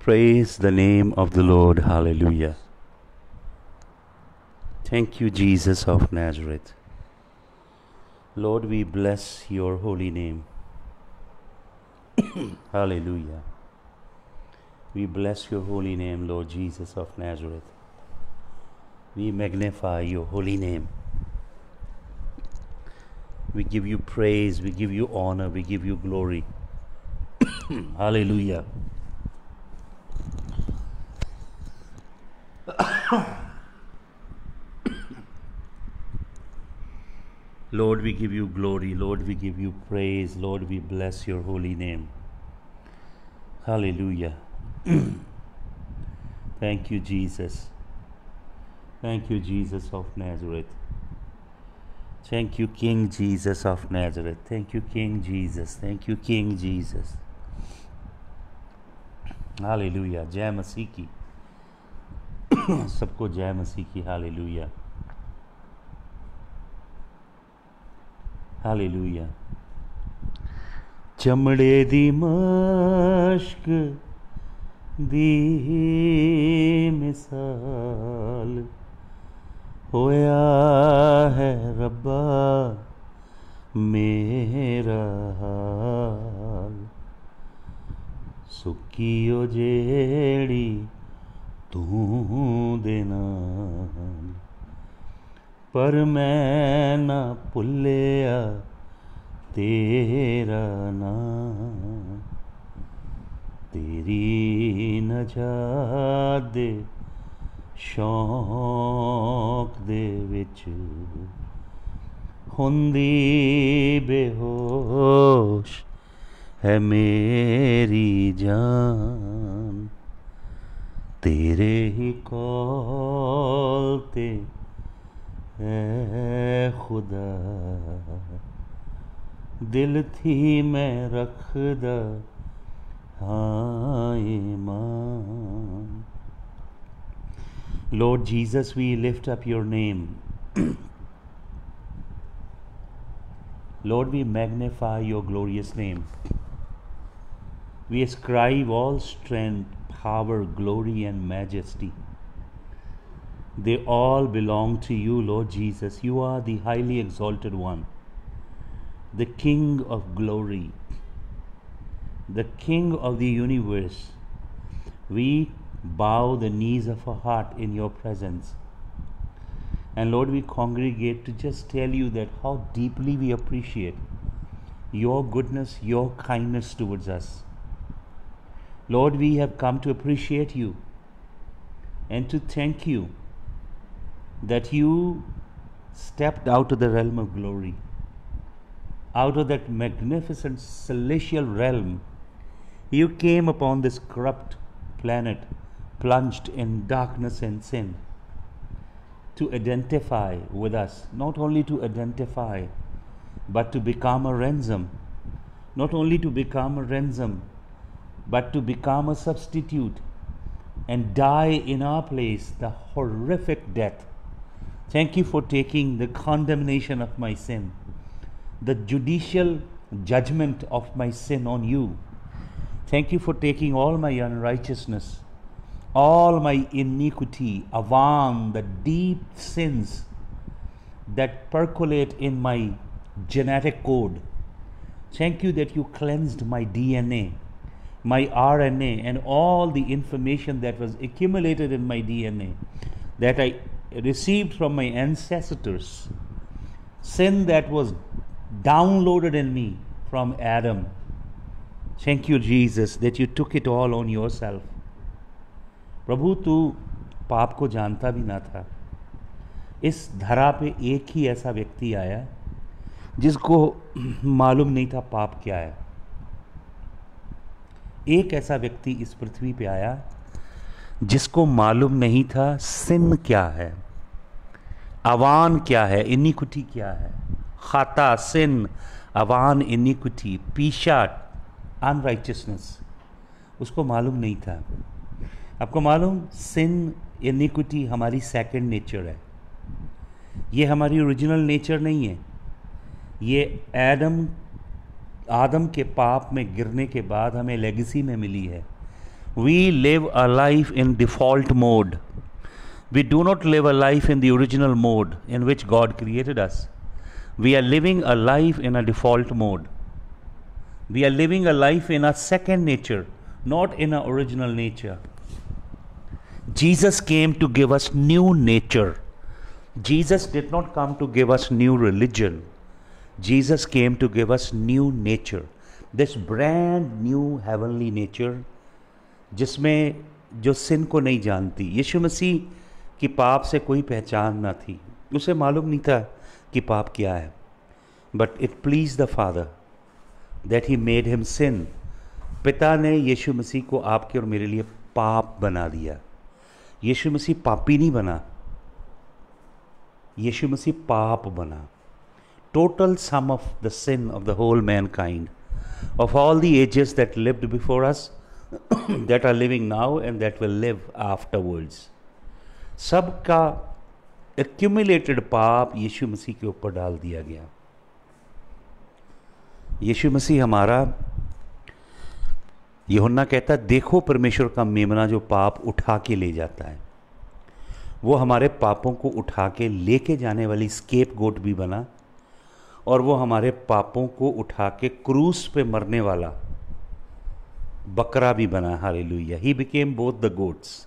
Praise the name of the Lord. Hallelujah. Thank you, Jesus of Nazareth. Lord, we bless your holy name. Hallelujah. We bless your holy name, Lord Jesus of Nazareth. We magnify your holy name. We give you praise, we give you honor, we give you glory. Hallelujah. Lord, we give you glory. Lord, we give you praise. Lord, we bless your holy name. Hallelujah. Thank you, Jesus. Thank you, Jesus of Nazareth. Thank you, King Jesus of Nazareth. Thank you, King Jesus. Thank you, King Jesus. Hallelujah. जय मसीह की. सबको जय मसीह की. Hallelujah. Hallelujah. चमड़े दी मश्क दी मिसाल होया है रब्बा मेरा हाल सुक्की ओ जेड़ी तू दे नाल पर मैं ना भुल्लिया तेरा नाम तेरी नजात दे शौक दे विच हुंदी बेहोश है मेरी जान तेरे ही कॉल ते है खुदा दिल थी मैं रखदा हाँ ईमान. Lord Jesus, we lift up your name. Lord, we magnify your glorious name. We ascribe all strength, power, glory, and majesty. They all belong to you, Lord Jesus. You are the highly exalted one, the King of glory, the King of the universe. We bow the knees of our heart in your presence. And Lord, we congregate to just tell you that how deeply we appreciate your goodness, your kindness towards us. Lord, we have come to appreciate you and to thank you that you stepped out of the realm of glory, out of that magnificent celestial realm. You came upon this corrupt planet, plunged in darkness and sin, to identify with us, not only to identify, but to become a ransom, not only to become a ransom, but to become a substitute and die in our place the horrific death. Thank you for taking the condemnation of my sin, the judicial judgment of my sin on you. Thank you for taking all my unrighteousness, all my iniquity, avan, the deep sins that percolate in my genetic code. Thank you that you cleansed my DNA, my RNA, and all the information that was accumulated in my DNA that I received from my ancestors, sin that was downloaded in me from Adam. Thank you, Jesus, that you took it all on yourself. प्रभु, तू पाप को जानता भी ना था. इस धरा पे एक ही ऐसा व्यक्ति आया जिसको मालूम नहीं था पाप क्या है. एक ऐसा व्यक्ति इस पृथ्वी पे आया जिसको मालूम नहीं था सिन क्या है, अवान क्या है, इनिक्विटी क्या है. खाता, सिन, अवान, इनिक्विटी, पीशा, अनराइचियसनेस, उसको मालूम नहीं था. आपको मालूम, सिन, इनिक्विटी हमारी सेकंड नेचर है. ये हमारी ओरिजिनल नेचर नहीं है. ये आदम के पाप में गिरने के बाद हमें लेगेसी में मिली है. We live a life in default mode. We do not live a life in the original mode in which God created us. We are living a life in a default mode. We are living a life in a second nature, not in our original nature. Jesus came to give us new nature. Jesus did not come to give us new religion. Jesus came to give us new nature. This brand new heavenly nature, जिसमें जो सिन को नहीं जानती. यीशु मसीह की पाप से कोई पहचान ना थी. उसे मालूम नहीं था कि पाप क्या है. But it pleased the Father that he made him sin. पिता ने यीशु मसीह को आपके और मेरे लिए पाप बना दिया. यीशु मसीह पापी नहीं बना, यीशु मसीह पाप बना. Total sum of the sin of the whole mankind, of all the ages that lived before us, that are living now and that will live afterwards, सबका accumulated पाप यीशु मसीह के ऊपर डाल दिया गया. यीशु मसीह हमारा, यूहन्ना कहता है देखो परमेश्वर का मेमना जो पाप उठा के ले जाता है. वो हमारे पापों को उठा के लेके जाने वाली स्केप गोट भी बना, और वो हमारे पापों को उठा के क्रूस पे मरने वाला बकरा भी बना. Hallelujah. He became both the goats,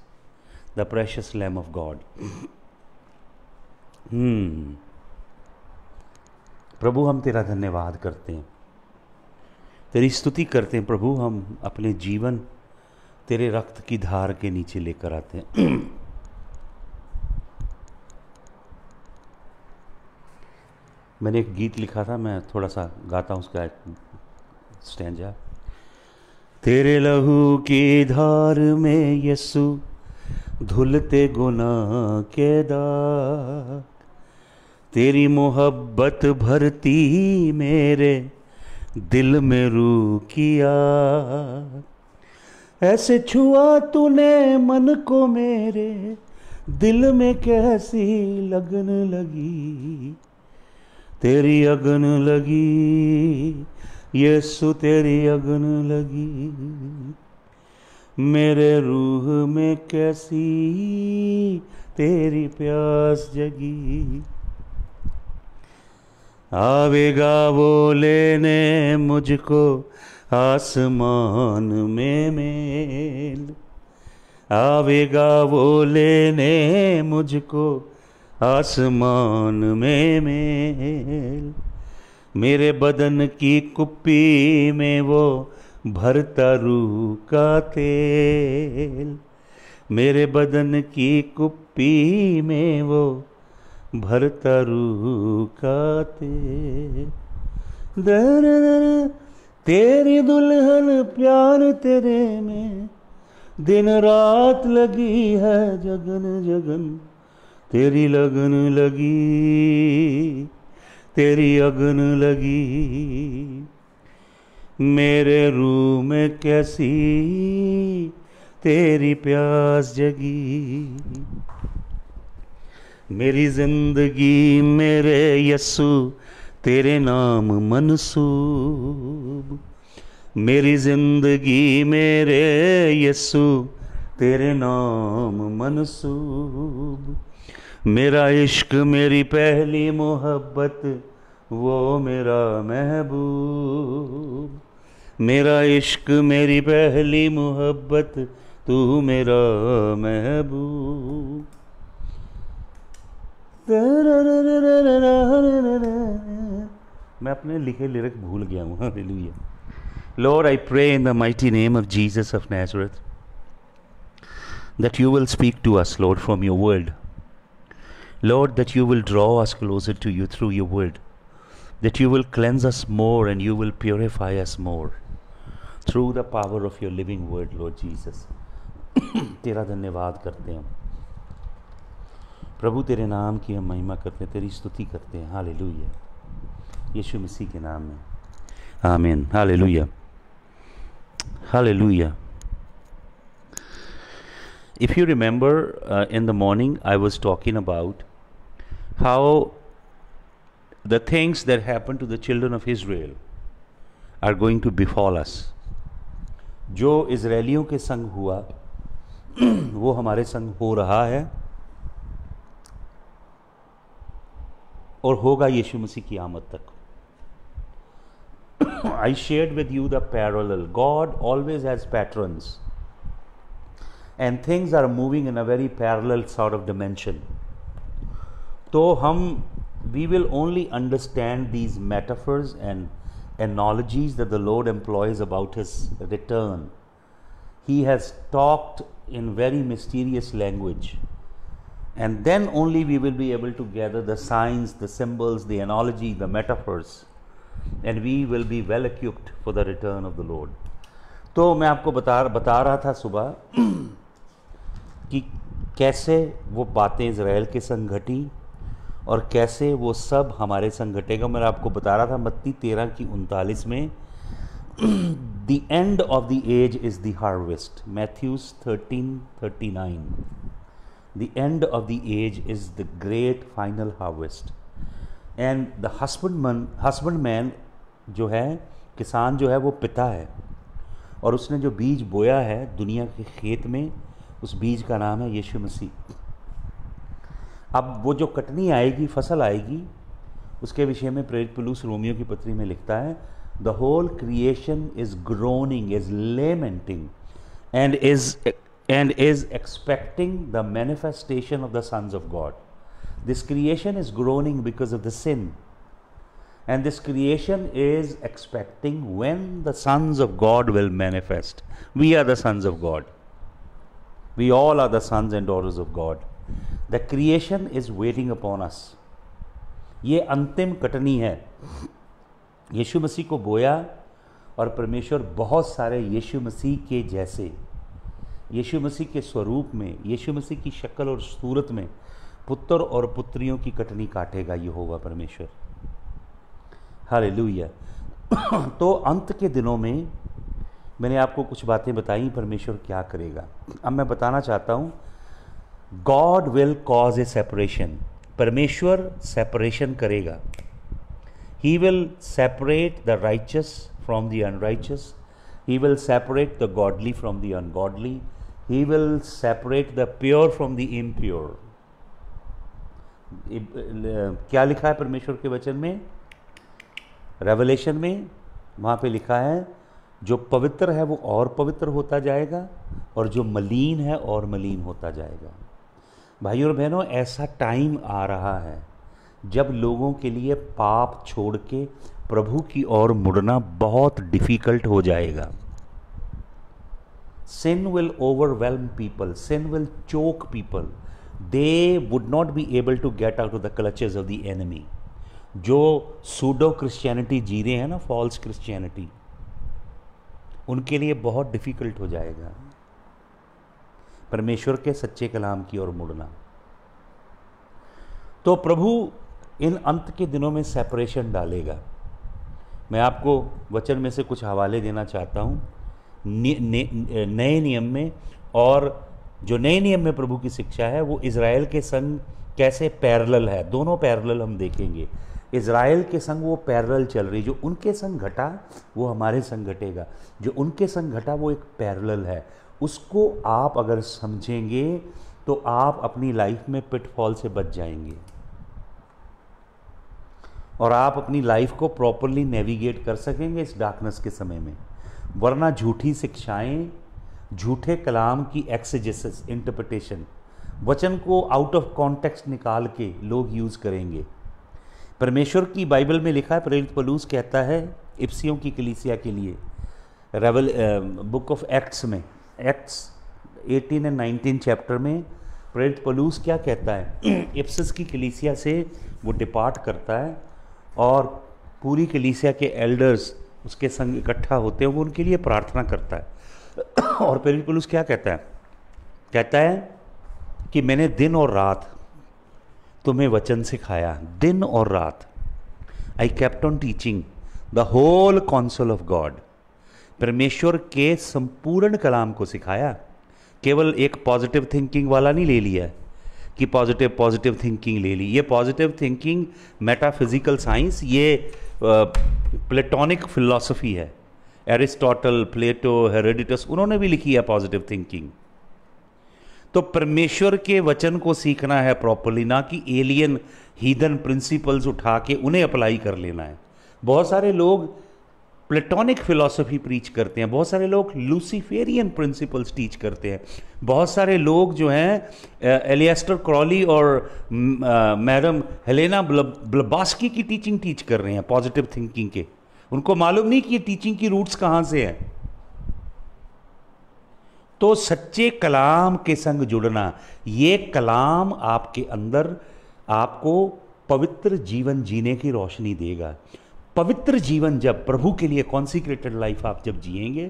the precious lamb of God. प्रभु हम तेरा धन्यवाद करते हैं, तेरी स्तुति करते हैं. प्रभु हम अपने जीवन तेरे रक्त की धार के नीचे लेकर आते हैं. मैंने एक गीत लिखा था, मैं थोड़ा सा गाता हूँ उसका स्टैंजा. तेरे लहू की धार में यीशु धुलते गुनाह के दाग, तेरी मोहब्बत भरती मेरे दिल में रूह की आग. ऐसे छुआ तूने मन को मेरे, दिल में कैसी लगन लगी. तेरी अगन लगी यीशु, तेरी अगन लगी. मेरे रूह में कैसी तेरी प्यास जगी. आवेगा वो लेने मुझको आसमान में मेल. आवेगा वो लेने मुझको आसमान में मेल. मेरे बदन की कुप्पी में वो भरता रूह का तेल. मेरे बदन की कुप्पी में वो भरता रूह का तेल. दर दर तेरी दुल्हन प्यार तेरे में, दिन रात लगी है जगन जगन. तेरी लगन लगी, तेरी अगन लगी. मेरे रूह में कैसी तेरी प्यास जगी. मेरी जिंदगी मेरे यस्सु तेरे नाम मनसूब. मेरी जिंदगी मेरे यस्सु तेरे नाम मनसूब. मेरा इश्क मेरी पहली मोहब्बत, वो मेरा महबूब. मेरा इश्क मेरी पहली मोहब्बत, तू मेरा महबूब. मैं अपने लिखे लिरिक भूल गया हूँ. Hallelujah. Lord, I pray in the mighty name of Jesus of Nazareth that you will speak to us, Lord, from your word. Lord, that you will draw us closer to you through your word, that you will cleanse us more and you will purify us more through the power of your living word, Lord Jesus. तेरा धन्यवाद करते हैं प्रभु, तेरे नाम की हम महिमा करते हैं, तेरी स्तुति करते हैं. हालेलुया. यीशु मसीह के नाम में आमीन. Hallelujah. Hallelujah. If you remember, in the morning I was talking about how the things that happened to the children of Israel are going to befall us. जो इजरायलियों के संग हुआ वो हमारे संग हो रहा है और होगा यीशु मसीह की आमद तक। I shared with you the parallel. God always has patterns, and things are moving in a very parallel sort of dimension. तो we will only understand these metaphors and analogies that the Lord employs about His return. He has talked in very mysterious language, and then only we will be able to gather the signs, the symbols, the analogy, the metaphors, and we will be well equipped for the return of the Lord. तो मैं आपको बता रहा था सुबह कि कैसे वो बातें इज़राइल के संग घटी और कैसे वो सब हमारे संग घटेगा। मैं आपको बता रहा था मत्ती 13:39 में the end of the age is the harvest. Matthews 13:39. The end of the age is the great final harvest. And the husbandman जो है, किसान जो है वो पिता है, और उसने जो बीज बोया है दुनिया के खेत में, उस बीज का नाम है यीशु मसीह। अब वो जो कटनी आएगी, फसल आएगी, उसके विषय में प्रेरित पौलुस रोमियो की पत्री में लिखता है, the whole creation is groaning, is lamenting and is expecting the manifestation of the sons of God. This creation is groaning because of the sin, and this creation is expecting when the sons of God will manifest. We are the sons of God. We all are the sons and daughters of God. The creation is waiting upon us. ये अंतिम कटनी है। यीशु मसीह को बोया और परमेश्वर बहुत सारे यीशु मसीह के जैसे, यीशु मसीह के स्वरूप में, यीशु मसीह की शक्ल और सूरत में पुत्र और पुत्रियों की कटनी काटेगा यहोवा परमेश्वर। हालेलुया। तो अंत के दिनों में मैंने आपको कुछ बातें बताई परमेश्वर क्या करेगा। अब मैं बताना चाहता हूँ, God will cause a separation. परमेश्वर सेपरेशन करेगा। He will separate the righteous from the unrighteous, he will separate the godly from the ungodly, he will separate the pure from the impure. क्या लिखा है परमेश्वर के वचन में, रेवलेशन में? वहाँ पे लिखा है, जो पवित्र है वो और पवित्र होता जाएगा और जो मलीन है और मलीन होता जाएगा। भाइयों और बहनों, ऐसा टाइम आ रहा है जब लोगों के लिए पाप छोड़ के प्रभु की ओर मुड़ना बहुत डिफिकल्ट हो जाएगा। Sin will overwhelm people, sin will choke people. They would not be able to get out of the clutches of the enemy. जो सूडो क्रिश्चियनिटी जी रहे हैं ना, फॉल्स क्रिश्चियनिटी, उनके लिए बहुत डिफिकल्ट हो जाएगा परमेश्वर के सच्चे कलाम की ओर मुड़ना। तो प्रभु इन अंत के दिनों में सेपरेशन डालेगा। मैं आपको वचन में से कुछ हवाले देना चाहता हूँ नए नियम में, और जो नए नियम में प्रभु की शिक्षा है वो इज़राइल के संग कैसे पैरेलल है। दोनों पैरेलल हम देखेंगे। इज़राइल के संग वो पैरेलल चल रही, जो उनके संग घटा वो हमारे संग घटेगा, जो उनके संग घटा वो एक पैरेलल है। उसको आप अगर समझेंगे तो आप अपनी लाइफ में पिटफॉल से बच जाएंगे और आप अपनी लाइफ को प्रॉपरली नेविगेट कर सकेंगे इस डार्कनेस के समय में। वरना झूठी शिक्षाएं, झूठे कलाम की एक्सेजेसिस, इंटरप्रिटेशन, वचन को आउट ऑफ कॉन्टेक्स्ट निकाल के लोग यूज़ करेंगे। परमेश्वर की बाइबल में लिखा है, प्रेरित पौलुस कहता है इफिसियों की कलीसिया के लिए, बुक ऑफ एक्ट्स में, एक्ट्स 18 and 19 चैप्टर में प्रेरित पौलुस क्या कहता है। इफिसस की कलीसिया से वो डिपार्ट करता है और पूरी कलीसिया के एल्डर्स उसके संग इकट्ठा होते हैं, वो उनके लिए प्रार्थना करता है। और प्रेरित पौलुस क्या कहता है? कहता है कि मैंने दिन और रात तुम्हें वचन सिखाया, दिन और रात। I kept on teaching the whole council of God. परमेश्वर के संपूर्ण कलाम को सिखाया। केवल एक पॉजिटिव थिंकिंग वाला नहीं ले लिया कि पॉजिटिव थिंकिंग ले ली। ये पॉजिटिव थिंकिंग मेटाफिजिकल साइंस, ये प्लेटोनिक फिलॉसफी है। एरिस्टोटल, प्लेटो, हेरोडोटस, उन्होंने भी लिखी है पॉजिटिव थिंकिंग। तो परमेश्वर के वचन को सीखना है प्रॉपरली, ना कि एलियन हीदन प्रिंसिपल्स उठा के उन्हें अप्लाई कर लेना है। बहुत सारे लोग प्लेटोनिक फिलॉसफी प्रीच करते हैं, बहुत सारे लोग लूसीफेरियन प्रिंसिपल्स टीच करते हैं, बहुत सारे लोग जो हैं एलियस्टर क्रॉली और मैडम हेलेना ब्लबास्की की टीचिंग टीच कर रहे हैं पॉजिटिव थिंकिंग के। उनको मालूम नहीं कि ये टीचिंग की रूट्स कहाँ से हैं। तो सच्चे कलाम के संग जुड़ना, ये कलाम आपके अंदर आपको पवित्र जीवन जीने की रोशनी देगा। पवित्र जीवन जब प्रभु के लिए कॉन्सिक्रेटेड लाइफ आप जब जिएंगे,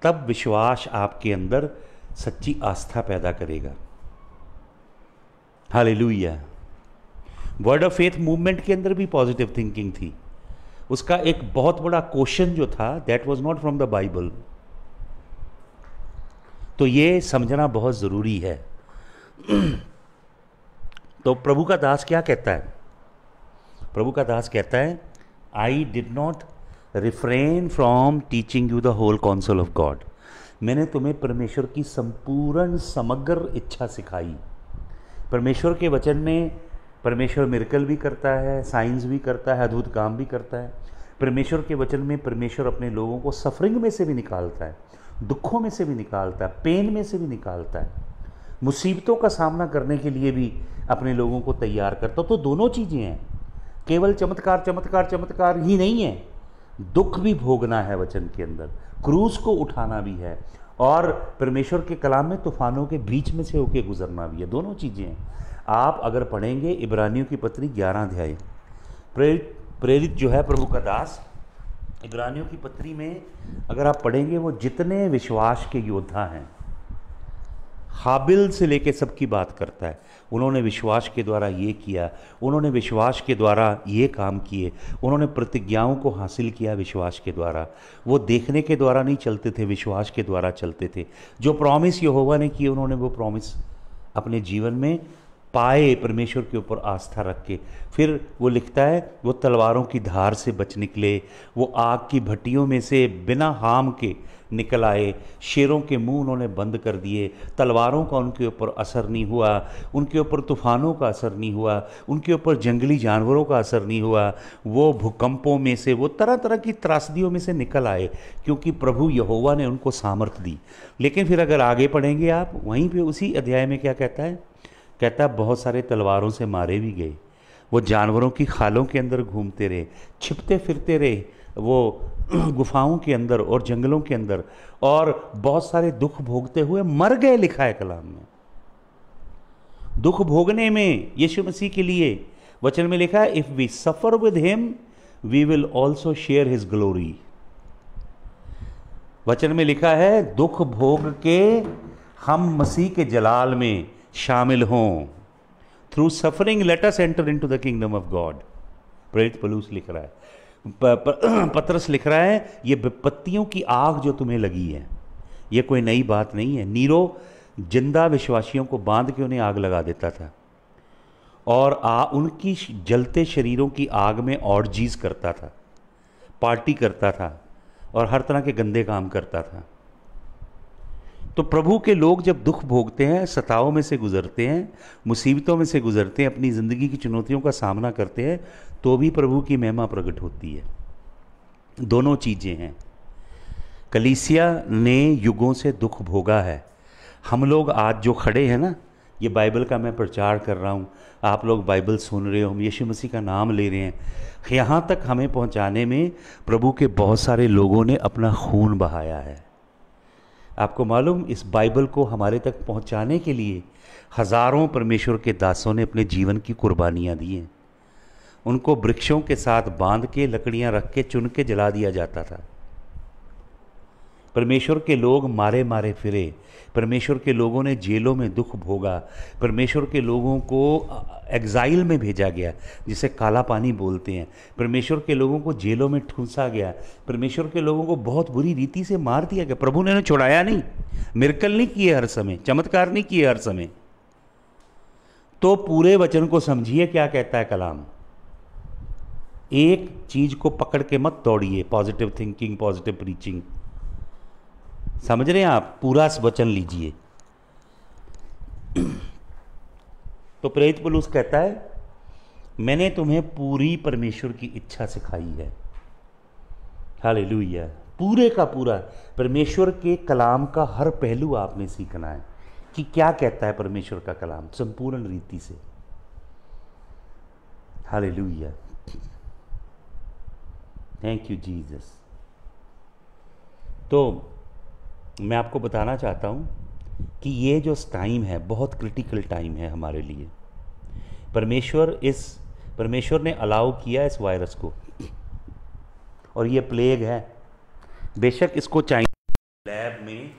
तब विश्वास आपके अंदर सच्ची आस्था पैदा करेगा। Hallelujah. Word of faith movement के अंदर भी पॉजिटिव थिंकिंग थी। उसका एक बहुत बड़ा क्वेश्चन जो था, that was not from the Bible. तो ये समझना बहुत ज़रूरी है। तो प्रभु का दास क्या कहता है? प्रभु का दास कहता है, I did not refrain from teaching you the whole council of God. मैंने तुम्हें परमेश्वर की संपूर्ण समग्र इच्छा सिखाई। परमेश्वर के वचन में परमेश्वर मिरेकल भी करता है, साइंस भी करता है, अद्भुत काम भी करता है। परमेश्वर के वचन में परमेश्वर अपने लोगों को सफरिंग में से भी निकालता है, दुखों में से भी निकालता है, पेन में से भी निकालता है, मुसीबतों का सामना करने के लिए भी अपने लोगों को तैयार करता। तो दोनों चीज़ें हैं, केवल चमत्कार चमत्कार चमत्कार ही नहीं है, दुख भी भोगना है वचन के अंदर, क्रूस को उठाना भी है, और परमेश्वर के कलाम में तूफानों के बीच में से होके गुजरना भी है। दोनों चीज़ें हैं। आप अगर पढ़ेंगे इब्रानियों की पत्री 11 अध्याय, प्रेरित जो है प्रभु का दास, इब्रानियों की पत्री में अगर आप पढ़ेंगे, वो जितने विश्वास के योद्धा हैं, हाबिल से लेके सबकी बात करता है। उन्होंने विश्वास के द्वारा ये किया, उन्होंने विश्वास के द्वारा ये काम किए, उन्होंने प्रतिज्ञाओं को हासिल किया विश्वास के द्वारा। वो देखने के द्वारा नहीं चलते थे, विश्वास के द्वारा चलते थे। जो प्रॉमिस यहोवा ने किए, उन्होंने वो प्रॉमिस अपने जीवन में पाए, परमेश्वर के ऊपर आस्था रख के। फिर वो लिखता है, वो तलवारों की धार से बच निकले, वो आग की भट्टियों में से बिना हाम के निकल आए, शेरों के मुंह उन्होंने बंद कर दिए, तलवारों का उनके ऊपर असर नहीं हुआ, उनके ऊपर तूफानों का असर नहीं हुआ, उनके ऊपर जंगली जानवरों का असर नहीं हुआ। वो भूकंपों में से, वो तरह तरह की त्रासदियों में से निकल आए, क्योंकि प्रभु यहोवा ने उनको सामर्थ दी। लेकिन फिर अगर आगे पढ़ेंगे आप, वहीं पे उसी अध्याय में क्या कहता है? कहता है बहुत सारे तलवारों से मारे भी गए, वो जानवरों की खालों के अंदर घूमते रहे, छिपते फिरते रहे, वो गुफाओं के अंदर और जंगलों के अंदर, और बहुत सारे दुख भोगते हुए मर गए, लिखा है कलाम में। दुख भोगने में यीशु मसीह के लिए वचन में लिखा है, if we suffer with him we will also share his glory. वचन में लिखा है, दुख भोग के हम मसीह के जलाल में शामिल हों। Through suffering let us enter into the kingdom of God. प्रेरित पौलुस लिख रहा है, पतरस लिख रहा है, ये विपत्तियों की आग जो तुम्हें लगी है, ये कोई नई बात नहीं है। नीरो जिंदा विश्वासियों को बांध के उन्हें आग लगा देता था, और उनकी जलते शरीरों की आग में ऑर्जीज करता था, पार्टी करता था, और हर तरह के गंदे काम करता था। तो प्रभु के लोग जब दुख भोगते हैं, सताओं में से गुजरते हैं, मुसीबतों में से गुजरते हैं, अपनी ज़िंदगी की चुनौतियों का सामना करते हैं, तो भी प्रभु की महिमा प्रकट होती है। दोनों चीज़ें हैं। कलीसिया ने युगों से दुख भोगा है। हम लोग आज जो खड़े हैं ना, ये बाइबल का मैं प्रचार कर रहा हूँ, आप लोग बाइबल सुन रहे हो, हम यीशु मसीह का नाम ले रहे हैं, यहाँ तक हमें पहुँचाने में प्रभु के बहुत सारे लोगों ने अपना खून बहाया है। आपको मालूम, इस बाइबल को हमारे तक पहुंचाने के लिए हज़ारों परमेश्वर के दासों ने अपने जीवन की कुर्बानियां दी हैं। उनको वृक्षों के साथ बांध के, लकड़ियां रख के, चुन के जला दिया जाता था। परमेश्वर के लोग मारे मारे फिरे, परमेश्वर के लोगों ने जेलों में दुख भोगा, परमेश्वर के लोगों को एग्जाइल में भेजा गया, जिसे काला पानी बोलते हैं। परमेश्वर के लोगों को जेलों में ठूंसा गया, परमेश्वर के लोगों को बहुत बुरी रीति से मार दिया गया। प्रभु ने छुड़ाया नहीं, मिरेकल नहीं किए हर समय, चमत्कार नहीं किए हर समय। तो पूरे वचन को समझिए क्या कहता है कलाम। एक चीज को पकड़ के मत दौड़िए, पॉजिटिव थिंकिंग, पॉजिटिव प्रीचिंग, समझ रहे हैं आप, पूरा वचन लीजिए। तो प्रेरित पौलुस कहता है मैंने तुम्हें पूरी परमेश्वर की इच्छा सिखाई है। हालेलुया। पूरे का पूरा परमेश्वर के कलाम का हर पहलू आपने सीखना है कि क्या कहता है परमेश्वर का कलाम संपूर्ण रीति से। Hallelujah, thank you Jesus. तो मैं आपको बताना चाहता हूँ कि ये जो टाइम है बहुत क्रिटिकल टाइम है हमारे लिए। परमेश्वर ने अलाउ किया इस वायरस को, और ये प्लेग है। बेशक इसको लैब में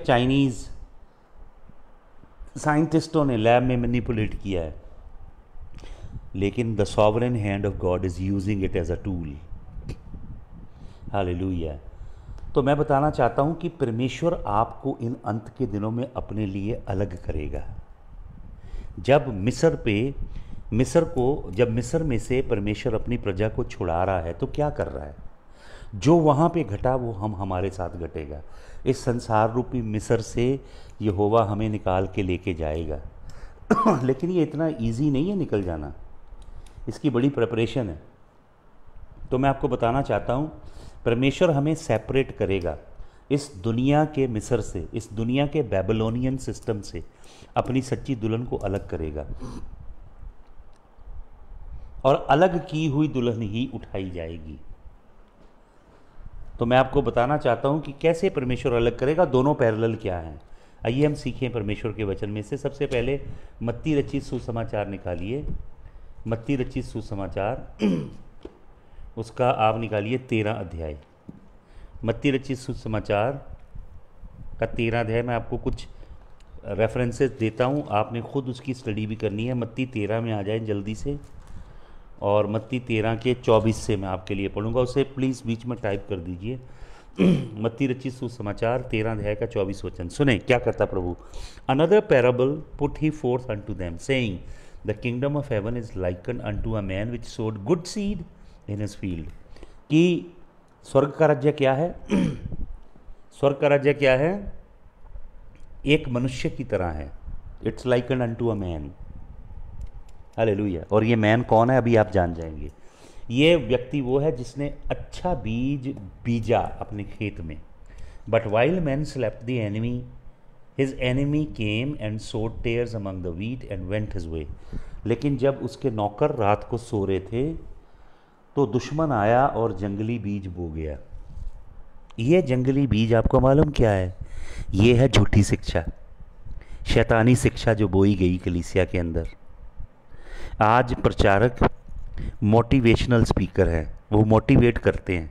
चाइनीज साइंटिस्टों ने लैब में मैनिपुलेट किया है, लेकिन the sovereign hand of God is using it as a tool. Hallelujah. तो मैं बताना चाहता हूं कि परमेश्वर आपको इन अंत के दिनों में अपने लिए अलग करेगा। जब मिस्र में से परमेश्वर अपनी प्रजा को छुड़ा रहा है तो क्या कर रहा है? जो वहाँ पे घटा वो हमारे साथ घटेगा। इस संसार रूपी मिस्र से यहोवा हमें निकाल के लेके जाएगा। लेकिन ये इतना इजी नहीं है निकल जाना, इसकी बड़ी प्रिपरेशन है। तो मैं आपको बताना चाहता हूँ परमेश्वर हमें सेपरेट करेगा इस दुनिया के मिस्र से, इस दुनिया के बेबीलोनियन सिस्टम से, अपनी सच्ची दुल्हन को अलग करेगा, और अलग की हुई दुल्हन ही उठाई जाएगी। तो मैं आपको बताना चाहता हूं कि कैसे परमेश्वर अलग करेगा, दोनों पैरेलल क्या हैं। आइए हम सीखें परमेश्वर के वचन में से। सबसे पहले मत्ती रचित सुसमाचार निकालिए, मत्ती रचित सुसमाचार उसका आप निकालिए 13 अध्याय। मत्ती रचित सुसमाचार का 13 अध्याय। मैं आपको कुछ रेफरेंसेस देता हूँ, आपने खुद उसकी स्टडी भी करनी है। मत्ती 13 में आ जाए जल्दी से, और मत्ती 13 के 24 से मैं आपके लिए पढ़ूंगा, उसे प्लीज़ बीच में टाइप कर दीजिए। मत्ती रचित सुसमाचार 13 अध्याय का 24 वचन सुने क्या करता प्रभु। Another parable put he forth unto them saying the kingdom of heaven is likened unto a man which sowed good seed in his field. कि स्वर्ग का राज्य क्या है? स्वर्ग का राज्य क्या है? एक मनुष्य की तरह है। It's likened unto a man. Hallelujah. और ये मैन कौन है अभी आप जान जाएंगे। ये व्यक्ति वो है जिसने अच्छा बीज बीजा अपने खेत में। But while men slept the enemy his enemy came and sowed tares among the wheat and went his way. लेकिन जब उसके नौकर रात को सो रहे थे तो दुश्मन आया और जंगली बीज बो गया। ये जंगली बीज आपको मालूम क्या है? ये है झूठी शिक्षा, शैतानी शिक्षा जो बोई गई कलीसिया के अंदर। आज प्रचारक मोटिवेशनल स्पीकर हैं, वो मोटिवेट करते हैं।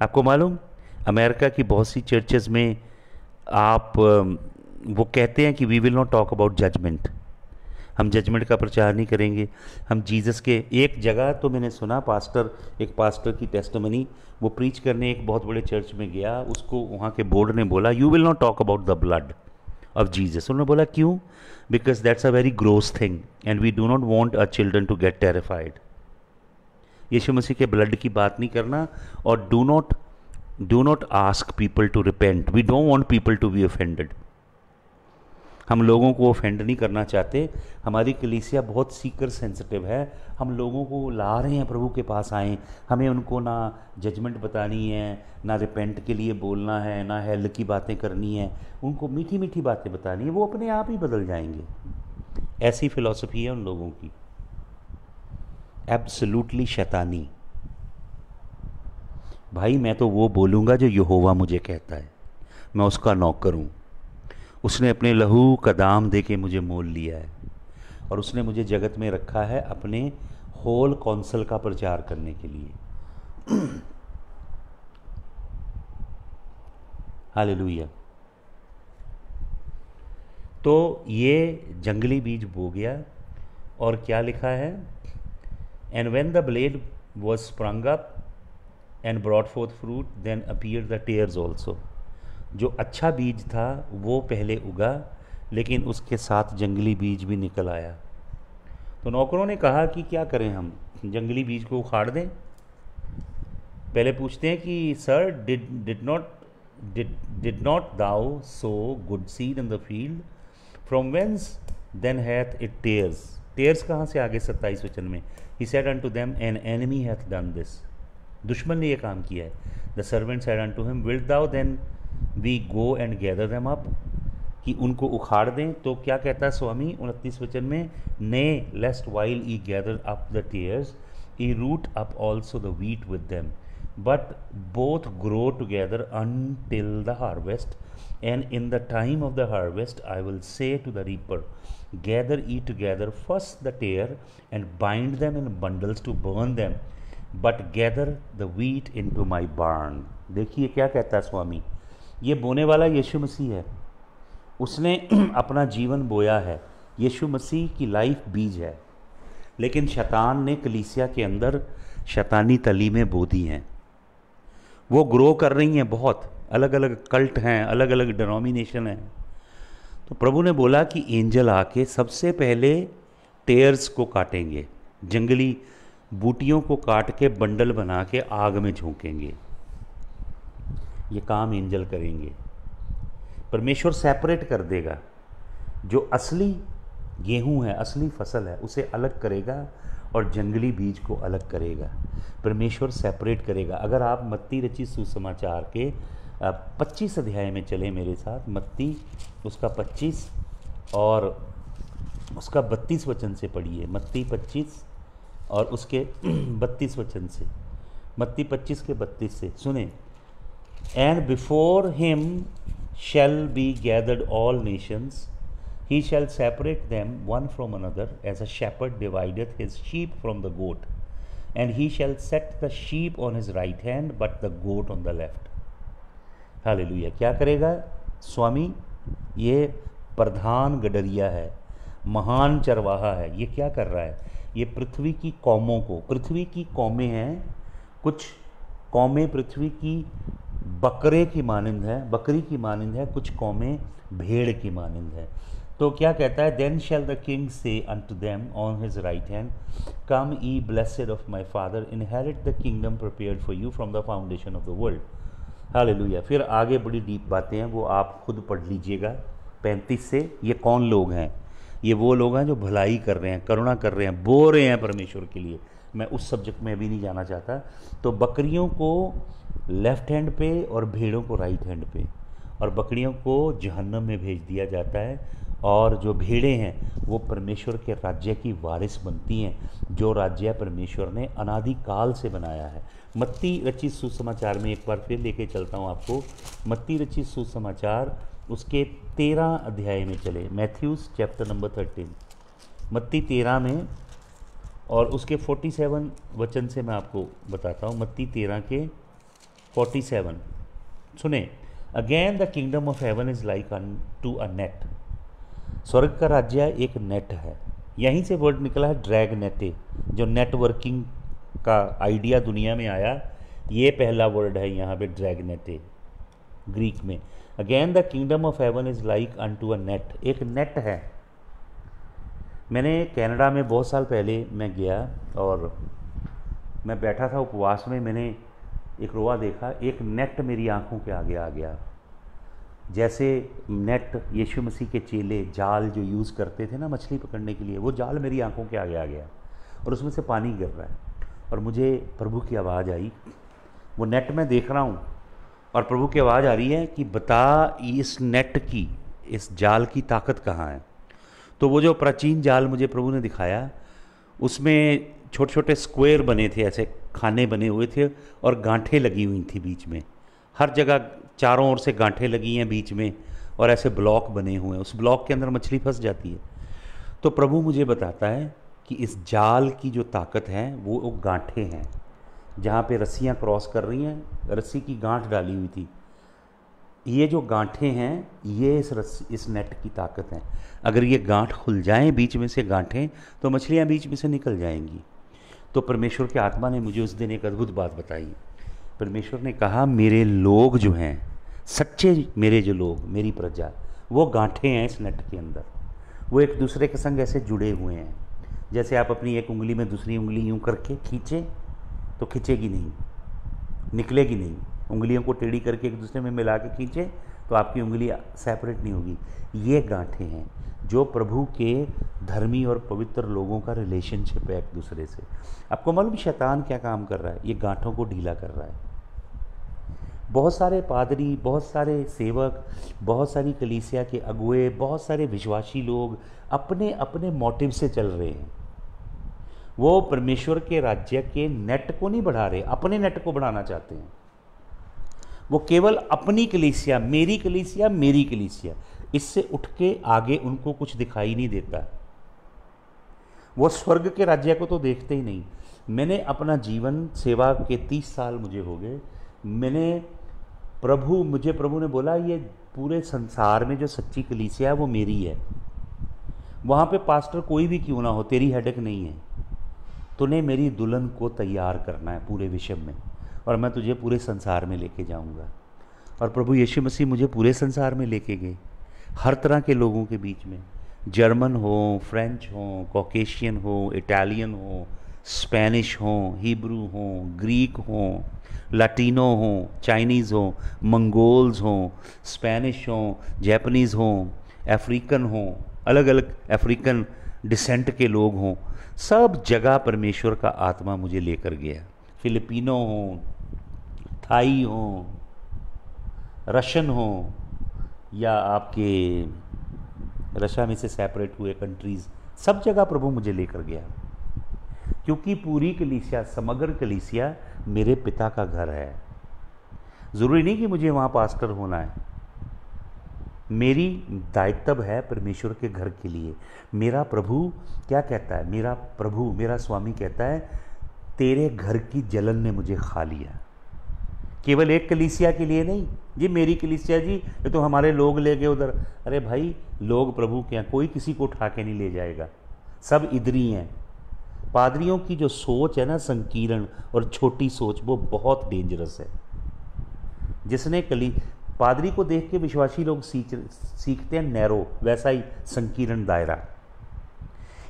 आपको मालूम अमेरिका की बहुत सी चर्चेज में वो कहते हैं कि we will not talk about judgement, हम जजमेंट का प्रचार नहीं करेंगे, हम जीसस के। एक जगह तो मैंने सुना एक पास्टर की टेस्टिमनी, वो प्रीच करने एक बहुत बड़े चर्च में गया, उसको वहाँ के बोर्ड ने बोला you will not talk about the blood of Jesus. उन्होंने बोला क्यों? Because that's a very gross thing and we do not want our children to get terrified. यीशु मसीह के ब्लड की बात नहीं करना, और do not ask people to repent. We don't want people to be offended. हम लोगों को ऑफेंड नहीं करना चाहते। हमारी कलीसिया बहुत सीकर सेंसिटिव है। हम लोगों को ला रहे हैं प्रभु के पास आएँ, हमें उनको ना जजमेंट बतानी है, ना रिपेंट के लिए बोलना है, ना हेल की बातें करनी है, उनको मीठी मीठी बातें बतानी है, वो अपने आप ही बदल जाएंगे। ऐसी फिलॉसफी है उन लोगों की, एब्सोल्युटली शैतानी। भाई मैं तो वो बोलूँगा जो यहोवा मुझे कहता है, मैं उसका नौकर हूँ। उसने अपने लहू का दाम दे के मुझे मोल लिया है, और उसने मुझे जगत में रखा है अपने होल कौंसल का प्रचार करने के लिए। हालेलुया। तो ये जंगली बीज बो गया, और क्या लिखा है? And when the blade was sprung up and brought forth fruit then appeared the tares also. जो अच्छा बीज था वो पहले उगा, लेकिन उसके साथ जंगली बीज भी निकल आया। तो नौकरों ने कहा कि क्या करें, हम जंगली बीज को उखाड़ दें। पहले पूछते हैं कि sir, did not thou sow good seed in the field, from whence then hath it tares. Tares कहाँ से आगे 27 वचन में, he said unto them an enemy hath done this, दुश्मन ने ये काम किया है। The servant said unto him, wilt thou then we go and gather them up, कि उनको उखाड़ दें। तो क्या कहता है स्वामी 29 वचन में, nay lest while ye gather up the tares ye root up also the wheat with them, but both grow together until the harvest, and in the time of the harvest I will say to the reaper, gather ye together first the tare and bind them in bundles to burn them, but gather the wheat into my barn. देखिए क्या कहता है स्वामी, ये बोने वाला यीशु मसीह है, उसने अपना जीवन बोया है। यीशु मसीह की लाइफ बीज है, लेकिन शैतान ने कलीसिया के अंदर शैतानी तलीमें बो दी हैं, वो ग्रो कर रही हैं। बहुत अलग अलग कल्ट हैं, अलग अलग डिनोमिनेशन हैं। तो प्रभु ने बोला कि एंजल आके सबसे पहले टेयर्स को काटेंगे, जंगली बूटियों को काट के बंडल बना के आग में झोंकेंगे। ये काम एंजल करेंगे। परमेश्वर सेपरेट कर देगा, जो असली गेहूं है, असली फसल है, उसे अलग करेगा और जंगली बीज को अलग करेगा। परमेश्वर सेपरेट करेगा। अगर आप मत्ती रचित सुसमाचार के 25 अध्याय में चले मेरे साथ, मत्ती उसका 25 और उसका 32 वचन से पढ़िए। मत्ती 25 और उसके 32 वचन से, मत्ती 25 के 32 से सुने। And before him shall be gathered all nations, he shall separate them one from another, as a shepherd divideth his sheep from the goat, and he shall set the sheep on his right hand, but the goat on the left. Hallelujah. क्या करेगा स्वामी? ये प्रधान गडरिया है, महान चरवाहा है। ये क्या कर रहा है? ये पृथ्वी की कौमों को, पृथ्वी की कौमें हैं, कुछ कौमें पृथ्वी की बकरे की मानिंद है, बकरी की मानिंद है, कुछ कौमें भेड़ की मानिंद है। तो क्या कहता है? देन शैल द किंग से unto them on his right hand, come E blessed of my father, inherit the kingdom prepared for you from the foundation of the world. Hallelujah. फिर आगे बड़ी डीप बातें हैं, वो आप खुद पढ़ लीजिएगा 35 से। ये कौन लोग हैं? ये वो लोग हैं जो भलाई कर रहे हैं, करुणा कर रहे हैं, बो रहे हैं परमेश्वर के लिए। मैं उस सब्जेक्ट में अभी नहीं जाना चाहता। तो बकरियों को लेफ्ट हैंड पे और भेड़ों को राइट हैंड पे, और बकरियों को जहन्नम में भेज दिया जाता है, और जो भेड़ें हैं वो परमेश्वर के राज्य की वारिस बनती हैं, जो राज्य परमेश्वर ने अनादि काल से बनाया है। मत्ती रचित सुसमाचार में एक बार फिर लेके चलता हूँ आपको। मत्ती रचित सुसमाचार उसके 13 अध्याय में चले, मैथ्यूज चैप्टर नंबर 13, मत्ती 13 में, और उसके 47 वचन से मैं आपको बताता हूँ। मत्ती 13 के 47 सुने। Again the kingdom of heaven is like to a net. स्वर्ग का राज्य एक नेट है। यहीं से वर्ड निकला है ड्रैग नेटे, जो नेटवर्किंग का आइडिया दुनिया में आया, ये पहला वर्ड है यहाँ पे ड्रैग नेटे ग्रीक में। Again the kingdom of heaven is like unto a net. एक नेट है। मैंने कनाडा में बहुत साल पहले मैं गया और मैं बैठा था उपवास में, मैंने एक रोआ देखा, एक नेट मेरी आंखों के आगे आ गया। जैसे नेट यीशु मसीह के चेले जाल जो यूज़ करते थे ना मछली पकड़ने के लिए, वो जाल मेरी आंखों के आगे आ गया और उसमें से पानी गिर रहा है, और मुझे प्रभु की आवाज़ आई। वो नेट मैं देख रहा हूँ और प्रभु की आवाज़ आ रही है कि बता इस नेट की, इस जाल की ताकत कहाँ है। तो वो जो प्राचीन जाल मुझे प्रभु ने दिखाया, उसमें छोटे छोटे स्क्वायर बने थे, ऐसे खाने बने हुए थे, और गांठें लगी हुई थी बीच में। हर जगह चारों ओर से गांठें लगी हैं बीच में, और ऐसे ब्लॉक बने हुए हैं। उस ब्लॉक के अंदर मछली फंस जाती है। तो प्रभु मुझे बताता है कि इस जाल की जो ताकत है वो गांठें हैं, जहाँ पे रस्सियाँ क्रॉस कर रही हैं, रस्सी की गांठ डाली हुई थी। ये जो गांठें हैं ये इस नेट की ताकत है। अगर ये गांठ खुल जाएं बीच में से गांठें, तो मछलियाँ बीच में से निकल जाएंगी। तो परमेश्वर के आत्मा ने मुझे उस दिन एक अद्भुत बात बताई। परमेश्वर ने कहा, मेरे लोग जो हैं, सच्चे मेरे जो लोग, मेरी प्रजा, वो गांठें हैं इस नेट के अंदर, वो एक दूसरे के संग ऐसे जुड़े हुए हैं। जैसे आप अपनी एक उंगली में दूसरी उंगली यूँ करके खींचें तो खिंचेगी नहीं, निकलेगी नहीं। उंगलियों को टेढ़ी करके एक दूसरे में मिला के खींचें तो आपकी उंगली सेपरेट नहीं होगी। ये गांठें हैं जो प्रभु के धर्मी और पवित्र लोगों का रिलेशनशिप है एक दूसरे से। आपको मालूम शैतान क्या काम कर रहा है? ये गांठों को ढीला कर रहा है। बहुत सारे पादरी, बहुत सारे सेवक, बहुत सारी कलीसिया के अगुए, बहुत सारे विश्वासी लोग अपने अपने मोटिव से चल रहे हैं। वो परमेश्वर के राज्य के नेट को नहीं बढ़ा रहे, अपने नेट को बढ़ाना चाहते हैं। वो केवल अपनी कलीसिया, मेरी कलीसिया, मेरी कलीसिया, इससे उठ के आगे उनको कुछ दिखाई नहीं देता। वो स्वर्ग के राज्य को तो देखते ही नहीं। मैंने अपना जीवन, सेवा के 30 साल मुझे हो गए, मुझे प्रभु ने बोला ये पूरे संसार में जो सच्ची कलीसिया है वो मेरी है। वहाँ पे पास्टर कोई भी क्यों ना हो, तेरी हेडेक नहीं है। तूने मेरी दुल्हन को तैयार करना है पूरे विश्व में, और मैं तुझे पूरे संसार में लेके जाऊंगा। और प्रभु यीशु मसीह मुझे पूरे संसार में लेके गए, हर तरह के लोगों के बीच में, जर्मन हो, फ्रेंच हो, कॉकेशियन हो, इटालियन हो, स्पेनिश हो, हिब्रू हो, ग्रीक हो, लाटिनो हो, चाइनीज़ हो, मंगोल्स हो, स्पेनिश हो, जैपनीज़ हो, अफ्रीकन हो, अलग अलग अफ्रीकन डिसेंट के लोग हों, सब जगह परमेश्वर का आत्मा मुझे लेकर गया। फिलिपिनो हो, थाई हो, रशियन हो, या आपके रशिया में से सेपरेट हुए कंट्रीज़, सब जगह प्रभु मुझे लेकर गया। क्योंकि पूरी कलीसिया, समग्र कलीसिया मेरे पिता का घर है। ज़रूरी नहीं कि मुझे वहाँ पास्टर होना है, मेरी दायित्व है परमेश्वर के घर के लिए। मेरा प्रभु क्या कहता है? मेरा प्रभु, मेरा स्वामी कहता है, तेरे घर की जलन ने मुझे खा लिया। केवल एक कलीसिया के लिए नहीं, जी मेरी कलीसिया जी, ये तो हमारे लोग ले गए उधर। अरे भाई, लोग प्रभु के यहाँ, कोई किसी को उठा के नहीं ले जाएगा, सब इधर ही हैं। पादरियों की जो सोच है ना, संकीर्ण और छोटी सोच, वो बहुत डेंजरस है। जिसने पादरी को देख के विश्वासी लोग सीखते हैं नैरो, वैसा ही संकीर्ण दायरा।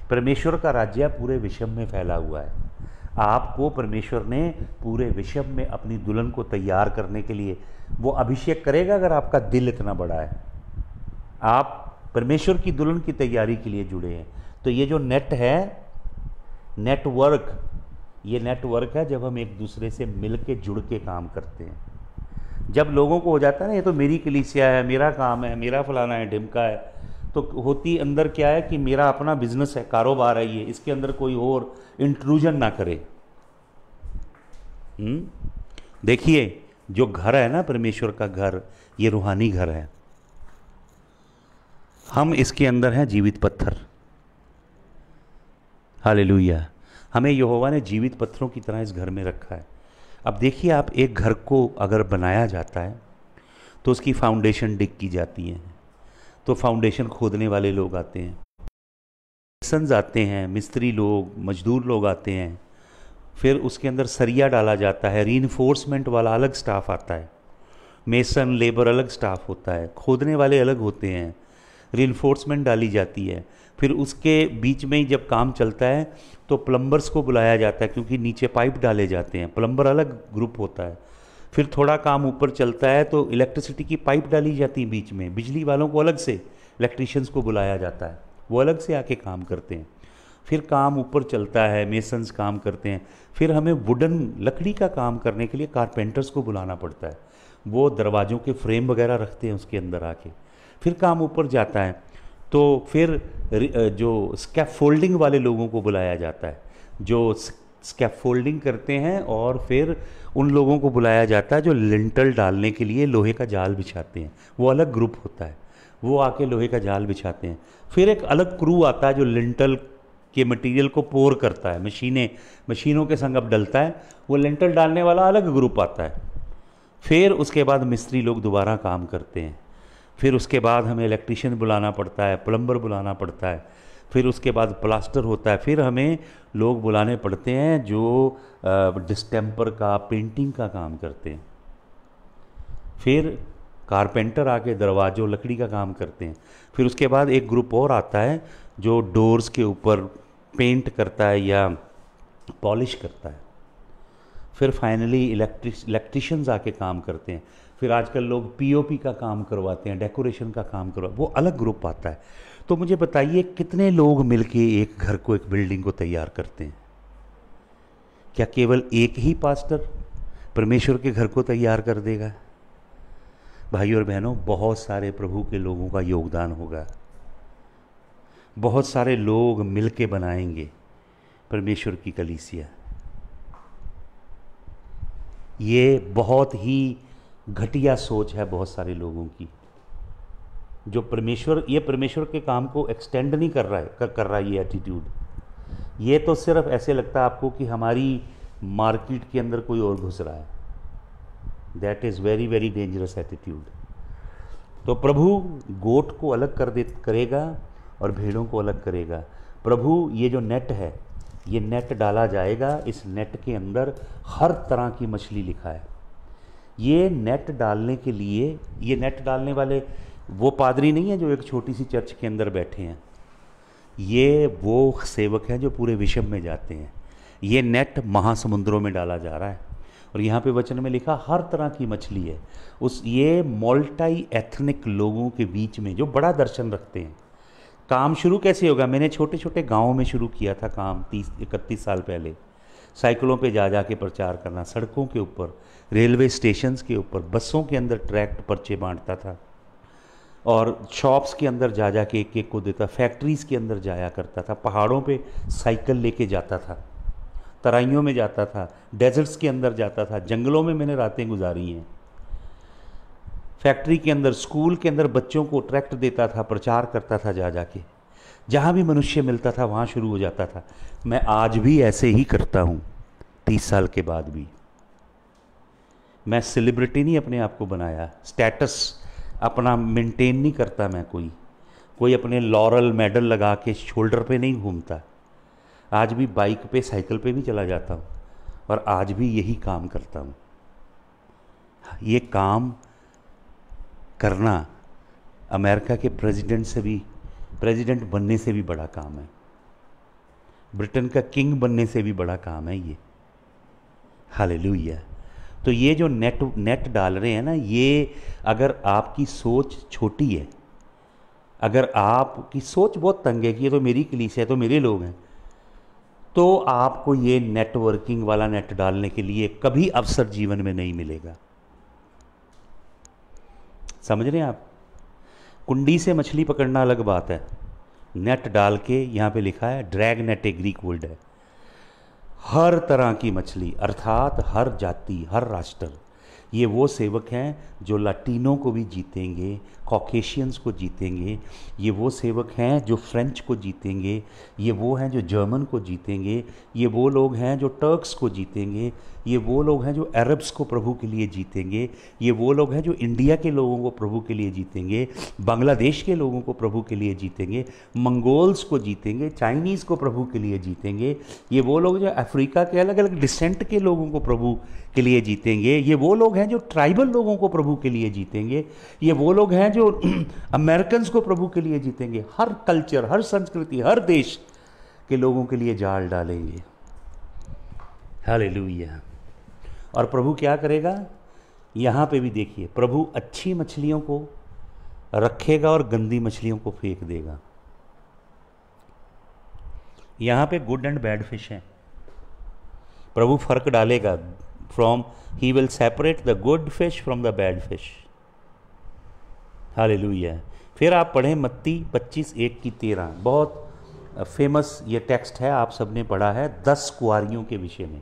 परमेश्वर का राज्य पूरे विश्व में फैला हुआ है। आपको परमेश्वर ने पूरे विश्व में अपनी दुल्हन को तैयार करने के लिए वो अभिषेक करेगा अगर आपका दिल इतना बड़ा है। आप परमेश्वर की दुल्हन की तैयारी के लिए जुड़े हैं। तो ये जो नेट है, नेटवर्क, ये नेटवर्क है जब हम एक दूसरे से मिल के जुड़ के काम करते हैं। जब लोगों को हो जाता है ना, ये तो मेरी कलीसिया है, मेरा काम है, मेरा फलाना है, ढिमका है, तो होती अंदर क्या है कि मेरा अपना बिजनेस है, कारोबार है, ये इसके अंदर कोई और इंट्रूजन ना करे। देखिए, जो घर है ना परमेश्वर का घर, ये रूहानी घर है। हम इसके अंदर हैं जीवित पत्थर। हालेलुया। हमें यहोवा ने जीवित पत्थरों की तरह इस घर में रखा है। अब देखिए, आप एक घर को अगर बनाया जाता है तो उसकी फाउंडेशन डिग की जाती है, तो फाउंडेशन खोदने वाले लोग आते हैं, मेसन्स आते हैं, मिस्त्री लोग, मजदूर लोग आते हैं। फिर उसके अंदर सरिया डाला जाता है, रीइंफोर्समेंट वाला अलग स्टाफ आता है, मेसन लेबर अलग स्टाफ होता है, खोदने वाले अलग होते हैं, रीइंफोर्समेंट डाली जाती है। फिर उसके बीच में ही जब काम चलता है तो प्लम्बर्स को बुलाया जाता है, क्योंकि नीचे पाइप डाले जाते हैं, प्लम्बर अलग ग्रुप होता है। फिर थोड़ा काम ऊपर चलता है तो इलेक्ट्रिसिटी की पाइप डाली जाती है बीच में, बिजली वालों को अलग से, इलेक्ट्रीशियंस को बुलाया जाता है, वो अलग से आके काम करते हैं। फिर काम ऊपर चलता है, मेसन्स काम करते हैं। फिर हमें वुडन, लकड़ी का काम करने के लिए कारपेंटर्स को बुलाना पड़ता है, वो दरवाज़ों के फ्रेम वगैरह रखते हैं उसके अंदर आके। फिर काम ऊपर जाता है तो फिर जो स्कैफोल्डिंग वाले लोगों को बुलाया जाता है, जो स्कैफोल्डिंग करते हैं, और फिर उन लोगों को बुलाया जाता है जो लिंटल डालने के लिए लोहे का जाल बिछाते हैं, वो अलग ग्रुप होता है, वो आके लोहे का जाल बिछाते हैं। फिर एक अलग क्रू आता है जो लिंटल के मटेरियल को पोर करता है, मशीनों के संग अब डलता है, वो लिंटल डालने वाला अलग ग्रुप आता है। फिर उसके बाद मिस्त्री लोग दोबारा काम करते हैं। फिर उसके बाद हमें इलेक्ट्रीशियन बुलाना पड़ता है, प्लम्बर बुलाना पड़ता है। फिर उसके बाद प्लास्टर होता है। फिर हमें लोग बुलाने पड़ते हैं जो डिस्टेम्पर का, पेंटिंग का काम करते हैं। फिर कारपेंटर आके दरवाज़ों लकड़ी का काम करते हैं। फिर उसके बाद एक ग्रुप और आता है जो डोर्स के ऊपर पेंट करता है या पॉलिश करता है। फिर फाइनली इलेक्ट्रिशियंस आके काम करते हैं। फिर आजकल लोग पीओपी का काम करवाते हैं, डेकोरेशन का काम करवा, वो अलग ग्रुप आता है। तो मुझे बताइए कितने लोग मिलके एक घर को, एक बिल्डिंग को तैयार करते हैं? क्या केवल एक ही पास्टर परमेश्वर के घर को तैयार कर देगा? भाइयों और बहनों, बहुत सारे प्रभु के लोगों का योगदान होगा, बहुत सारे लोग मिलके बनाएंगे परमेश्वर की कलीसिया। ये बहुत ही घटिया सोच है बहुत सारे लोगों की, जो परमेश्वर के काम को एक्सटेंड नहीं कर रहा है ये एटीट्यूड। ये तो सिर्फ ऐसे लगता है आपको कि हमारी मार्केट के अंदर कोई और घुस रहा है। That is very very dangerous attitude. तो प्रभु गोट को अलग करेगा और भेड़ों को अलग करेगा। प्रभु ये जो नेट है, ये नेट डाला जाएगा, इस नेट के अंदर हर तरह की मछली लिखा है। ये नेट डालने के लिए, ये नेट डालने वाले वो पादरी नहीं है जो एक छोटी सी चर्च के अंदर बैठे हैं, ये वो सेवक हैं जो पूरे विश्व में जाते हैं। ये नेट महासमुद्रों में डाला जा रहा है और यहाँ पे वचन में लिखा हर तरह की मछली है। ये मल्टी एथनिक लोगों के बीच में जो बड़ा दर्शन रखते हैं। काम शुरू कैसे होगा? मैंने छोटे छोटे गाँवों में शुरू किया था काम 30-31 साल पहले। साइकिलों पे जा जा के प्रचार करना, सड़कों के ऊपर, रेलवे स्टेशंस के ऊपर, बसों के अंदर ट्रैक्ट पर्चे बांटता था और शॉप्स के अंदर जा जा के एक एक को देता, फैक्ट्रीज़ के अंदर जाया करता था, पहाड़ों पे साइकिल लेके जाता था, तराइयों में जाता था, डेजर्ट्स के अंदर जाता था, जंगलों में मैंने रातें गुजारी हैं। फैक्ट्री के अंदर, स्कूल के अंदर बच्चों को ट्रैक्ट देता था, प्रचार करता था, जा जा के जहाँ भी मनुष्य मिलता था वहाँ शुरू हो जाता था। मैं आज भी ऐसे ही करता हूँ 30 साल के बाद भी। मैं सेलिब्रिटी नहीं अपने आप को बनाया, स्टेटस अपना मेंटेन नहीं करता मैं। कोई अपने लॉरल मेडल लगा के शोल्डर पे नहीं घूमता। आज भी बाइक पे, साइकिल पे भी चला जाता हूँ और आज भी यही काम करता हूँ। ये काम करना अमेरिका के प्रेसिडेंट बनने से भी बड़ा काम है, ब्रिटेन का किंग बनने से भी बड़ा काम है ये। हालेलुया। तो ये जो नेट डाल रहे हैं ना, ये अगर आपकी सोच छोटी है, अगर आपकी सोच बहुत तंग है कि ये तो मेरी कलीसिया है, तो मेरे लोग हैं, तो आपको ये नेटवर्किंग वाला नेट डालने के लिए कभी अवसर जीवन में नहीं मिलेगा। समझ रहे हैं आप? कुंडी से मछली पकड़ना अलग बात है, नेट डाल के, यहाँ पे लिखा है ड्रैग नेट, एक ग्रीक वर्ड है। हर तरह की मछली, अर्थात हर जाति, हर राष्ट्र। ये वो सेवक हैं जो लाटिनों को भी जीतेंगे, कॉकेशियंस को जीतेंगे। ये वो सेवक हैं जो फ्रेंच को जीतेंगे। ये वो हैं जो जर्मन को जीतेंगे। ये वो लोग हैं जो टर्क्स को जीतेंगे। ये वो लोग हैं जो अरब्स को प्रभु के लिए जीतेंगे। ये वो लोग हैं जो इंडिया के लोगों को प्रभु के लिए जीतेंगे, बांग्लादेश के लोगों को प्रभु के लिए जीतेंगे, मंगोल्स को जीतेंगे, चाइनीज़ को प्रभु के लिए जीतेंगे। ये वो लोग जो अफ्रीका के अलग अलग डिसेंट के लोगों को प्रभु के लिए जीतेंगे। ये वो लोग हैं जो ट्राइबल लोगों को प्रभु के लिए जीतेंगे। ये वो लोग हैं जो अमेरिकन्स को प्रभु के लिए जीतेंगे। हर कल्चर, हर संस्कृति, हर देश के लोगों के लिए जाल डालेंगे। हालेलुया। और प्रभु क्या करेगा? यहाँ पे भी देखिए, प्रभु अच्छी मछलियों को रखेगा और गंदी मछलियों को फेंक देगा। यहाँ पे गुड एंड बैड फिश हैं। प्रभु फर्क डालेगा, ही will separate the good fish from the bad fish. Hallelujah. फिर आप पढ़ें मत्ती 25:1-13, बहुत फेमस ये टेक्स्ट है, आप सबने पढ़ा है, 10 कुंवारियों के विषय में।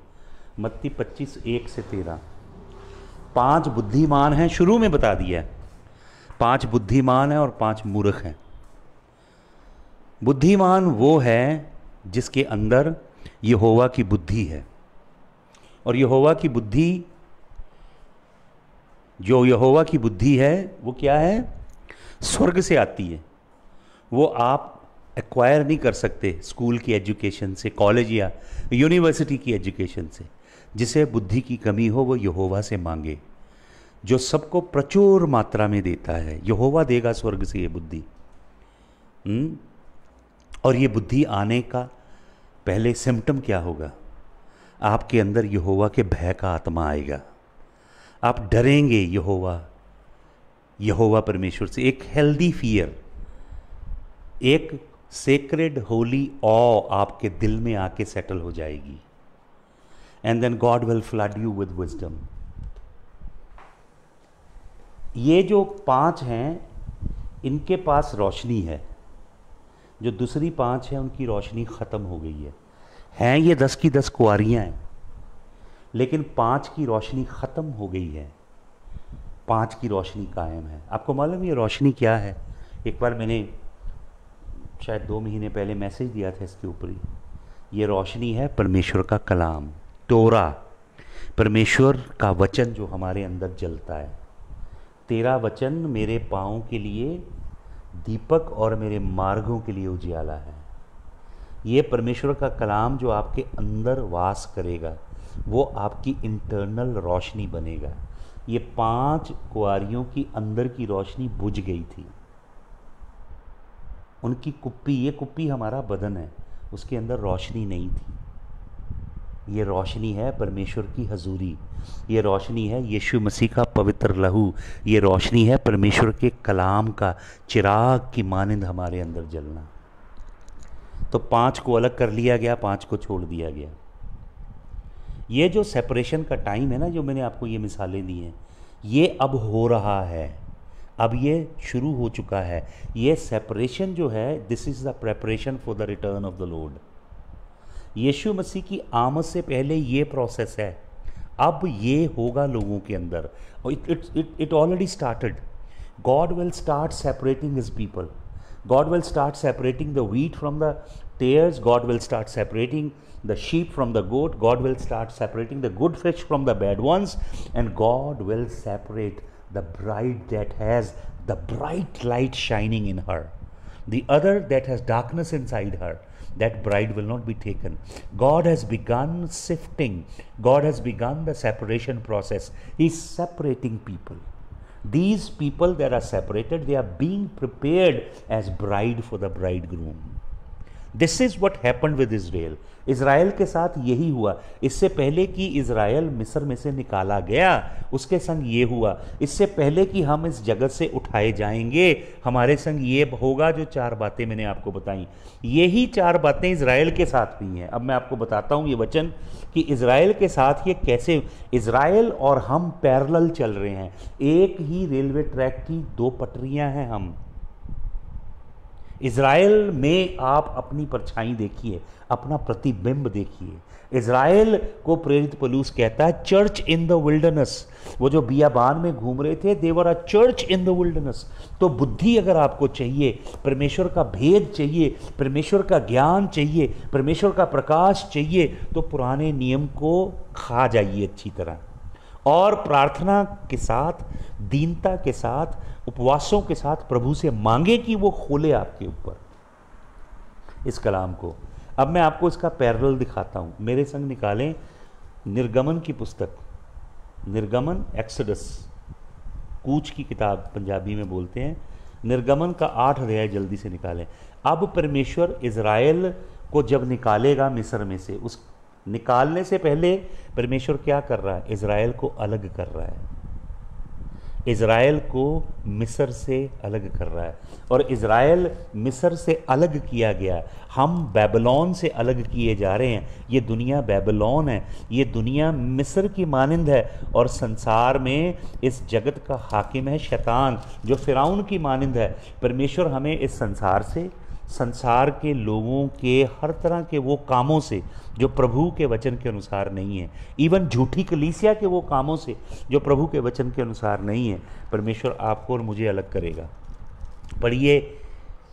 मत्ती 25:1-13। 5 बुद्धिमान हैं, शुरू में बता दिया है। 5 बुद्धिमान हैं और 5 मूर्ख हैं। बुद्धिमान वो है जिसके अंदर यहोवा की बुद्धि है, और यहोवा की बुद्धि, जो यहोवा की बुद्धि है वो क्या है? स्वर्ग से आती है। वो आप एक्वायर नहीं कर सकते स्कूल की एजुकेशन से, कॉलेज या यूनिवर्सिटी की एजुकेशन से। जिसे बुद्धि की कमी हो वो यहोवा से मांगे। जो सबको प्रचुर मात्रा में देता है। यहोवा देगा स्वर्ग से ये बुद्धि। और ये बुद्धि आने का पहले सिम्टम क्या होगा? आपके अंदर यहोवा के भय का आत्मा आएगा। आप डरेंगे यहोवा परमेश्वर से। एक हेल्दी फियर, एक सेक्रेड होली ऑ आपके दिल में आके सेटल हो जाएगी। And then God will flood you with wisdom. ये जो 5 हैं इनके पास रोशनी है, जो दूसरी 5 हैं उनकी रोशनी ख़त्म हो गई है। हैं ये 10 की 10 कुंवारियाँ हैं, लेकिन 5 की रोशनी ख़त्म हो गई है, 5 की रोशनी कायम है। आपको मालूम ये रोशनी क्या है? एक बार मैंने शायद 2 महीने पहले मैसेज दिया था इसके ऊपर ही। ये रोशनी है परमेश्वर का कलाम, तोरा, परमेश्वर का वचन जो हमारे अंदर जलता है। तेरा वचन मेरे पाँव के लिए दीपक और मेरे मार्गों के लिए उजियाला है। ये परमेश्वर का कलाम जो आपके अंदर वास करेगा वो आपकी इंटरनल रोशनी बनेगा। ये 5 कुंवारियों की अंदर की रोशनी बुझ गई थी। उनकी कुप्पी, ये कुप्पी हमारा बदन है, उसके अंदर रोशनी नहीं थी। ये रोशनी है परमेश्वर की हजूरी, ये रोशनी है यीशु मसीह का पवित्र लहू, ये रोशनी है परमेश्वर के कलाम का चिराग की मानिंद हमारे अंदर जलना। तो 5 को अलग कर लिया गया, 5 को छोड़ दिया गया। ये जो सेपरेशन का टाइम है ना, जो मैंने आपको ये मिसालें दी हैं, ये अब हो रहा है, अब ये शुरू हो चुका है। ये सेपरेशन जो है, this is the preparation for the return of the Lord. यीशु मसीह की आमद से पहले ये प्रोसेस है, अब ये होगा लोगों के अंदर। It already started. God will start separating his people. God will start separating the wheat from the tares. God will start separating the sheep from the goat. God will start separating the good fish from the bad ones. And God will separate the bride that has the bright light shining in her. The other that has darkness inside her, that bride will not be taken. God has begun sifting. God has begun the separation process. He is separating people. These people that are separated, they are being prepared as bride for the bridegroom. This is what happened with Israel. Israel के साथ यही हुआ। इससे पहले कि Israel मिस्र में से निकाला गया, उसके संग ये हुआ। इससे पहले कि हम इस जगत से उठाए जाएंगे, हमारे संग ये होगा जो 4 बातें मैंने आपको बताई। यही 4 बातें इज़राइल के साथ हुई हैं। अब मैं आपको बताता हूँ ये वचन कि इज़राइल के साथ ये कैसे, इज़राइल और हम पैरेलल चल रहे हैं। एक ही रेलवे ट्रैक की 2 पटरियां हैं हम। इज़राइल में आप अपनी परछाई देखिए, अपना प्रतिबिंब देखिए। इज़राइल को प्रेरित पौलुस कहता है चर्च इन द विल्डरनेस। वो जो बियाबान में घूम रहे थे, they were a church in the wilderness. तो बुद्धि अगर आपको चाहिए, परमेश्वर का भेद चाहिए, परमेश्वर का ज्ञान चाहिए, परमेश्वर का प्रकाश चाहिए, तो पुराने नियम को खा जाइए अच्छी तरह, और प्रार्थना के साथ, दीनता के साथ, उपवासों के साथ प्रभु से मांगे कि वो खोले आपके ऊपर इस कलाम को। अब मैं आपको इसका पैरेलल दिखाता हूँ। मेरे संग निकालें निर्गमन की पुस्तक, निर्गमन, एक्सोडस, कूच की किताब पंजाबी में बोलते हैं। निर्गमन का 8 अध्याय जल्दी से निकालें। अब परमेश्वर इज़राइल को जब निकालेगा मिस्र में से, उस निकालने से पहले परमेश्वर क्या कर रहा है? इज़राइल को अलग कर रहा है। इज़राइल को मिस्र से अलग कर रहा है। और इज़राइल मिस्र से अलग किया गया, हम बेबीलोन से अलग किए जा रहे हैं। ये दुनिया बेबीलोन है, ये दुनिया मिस्र की मानिंद है, और संसार में इस जगत का हाकिम है शैतान, जो फिरौन की मानिंद है। परमेश्वर हमें इस संसार से, संसार के लोगों के हर तरह के वो कामों से जो प्रभु के वचन के अनुसार नहीं है, इवन झूठी कलीसिया के वो कामों से जो प्रभु के वचन के अनुसार नहीं है, परमेश्वर आपको और मुझे अलग करेगा। पढ़िए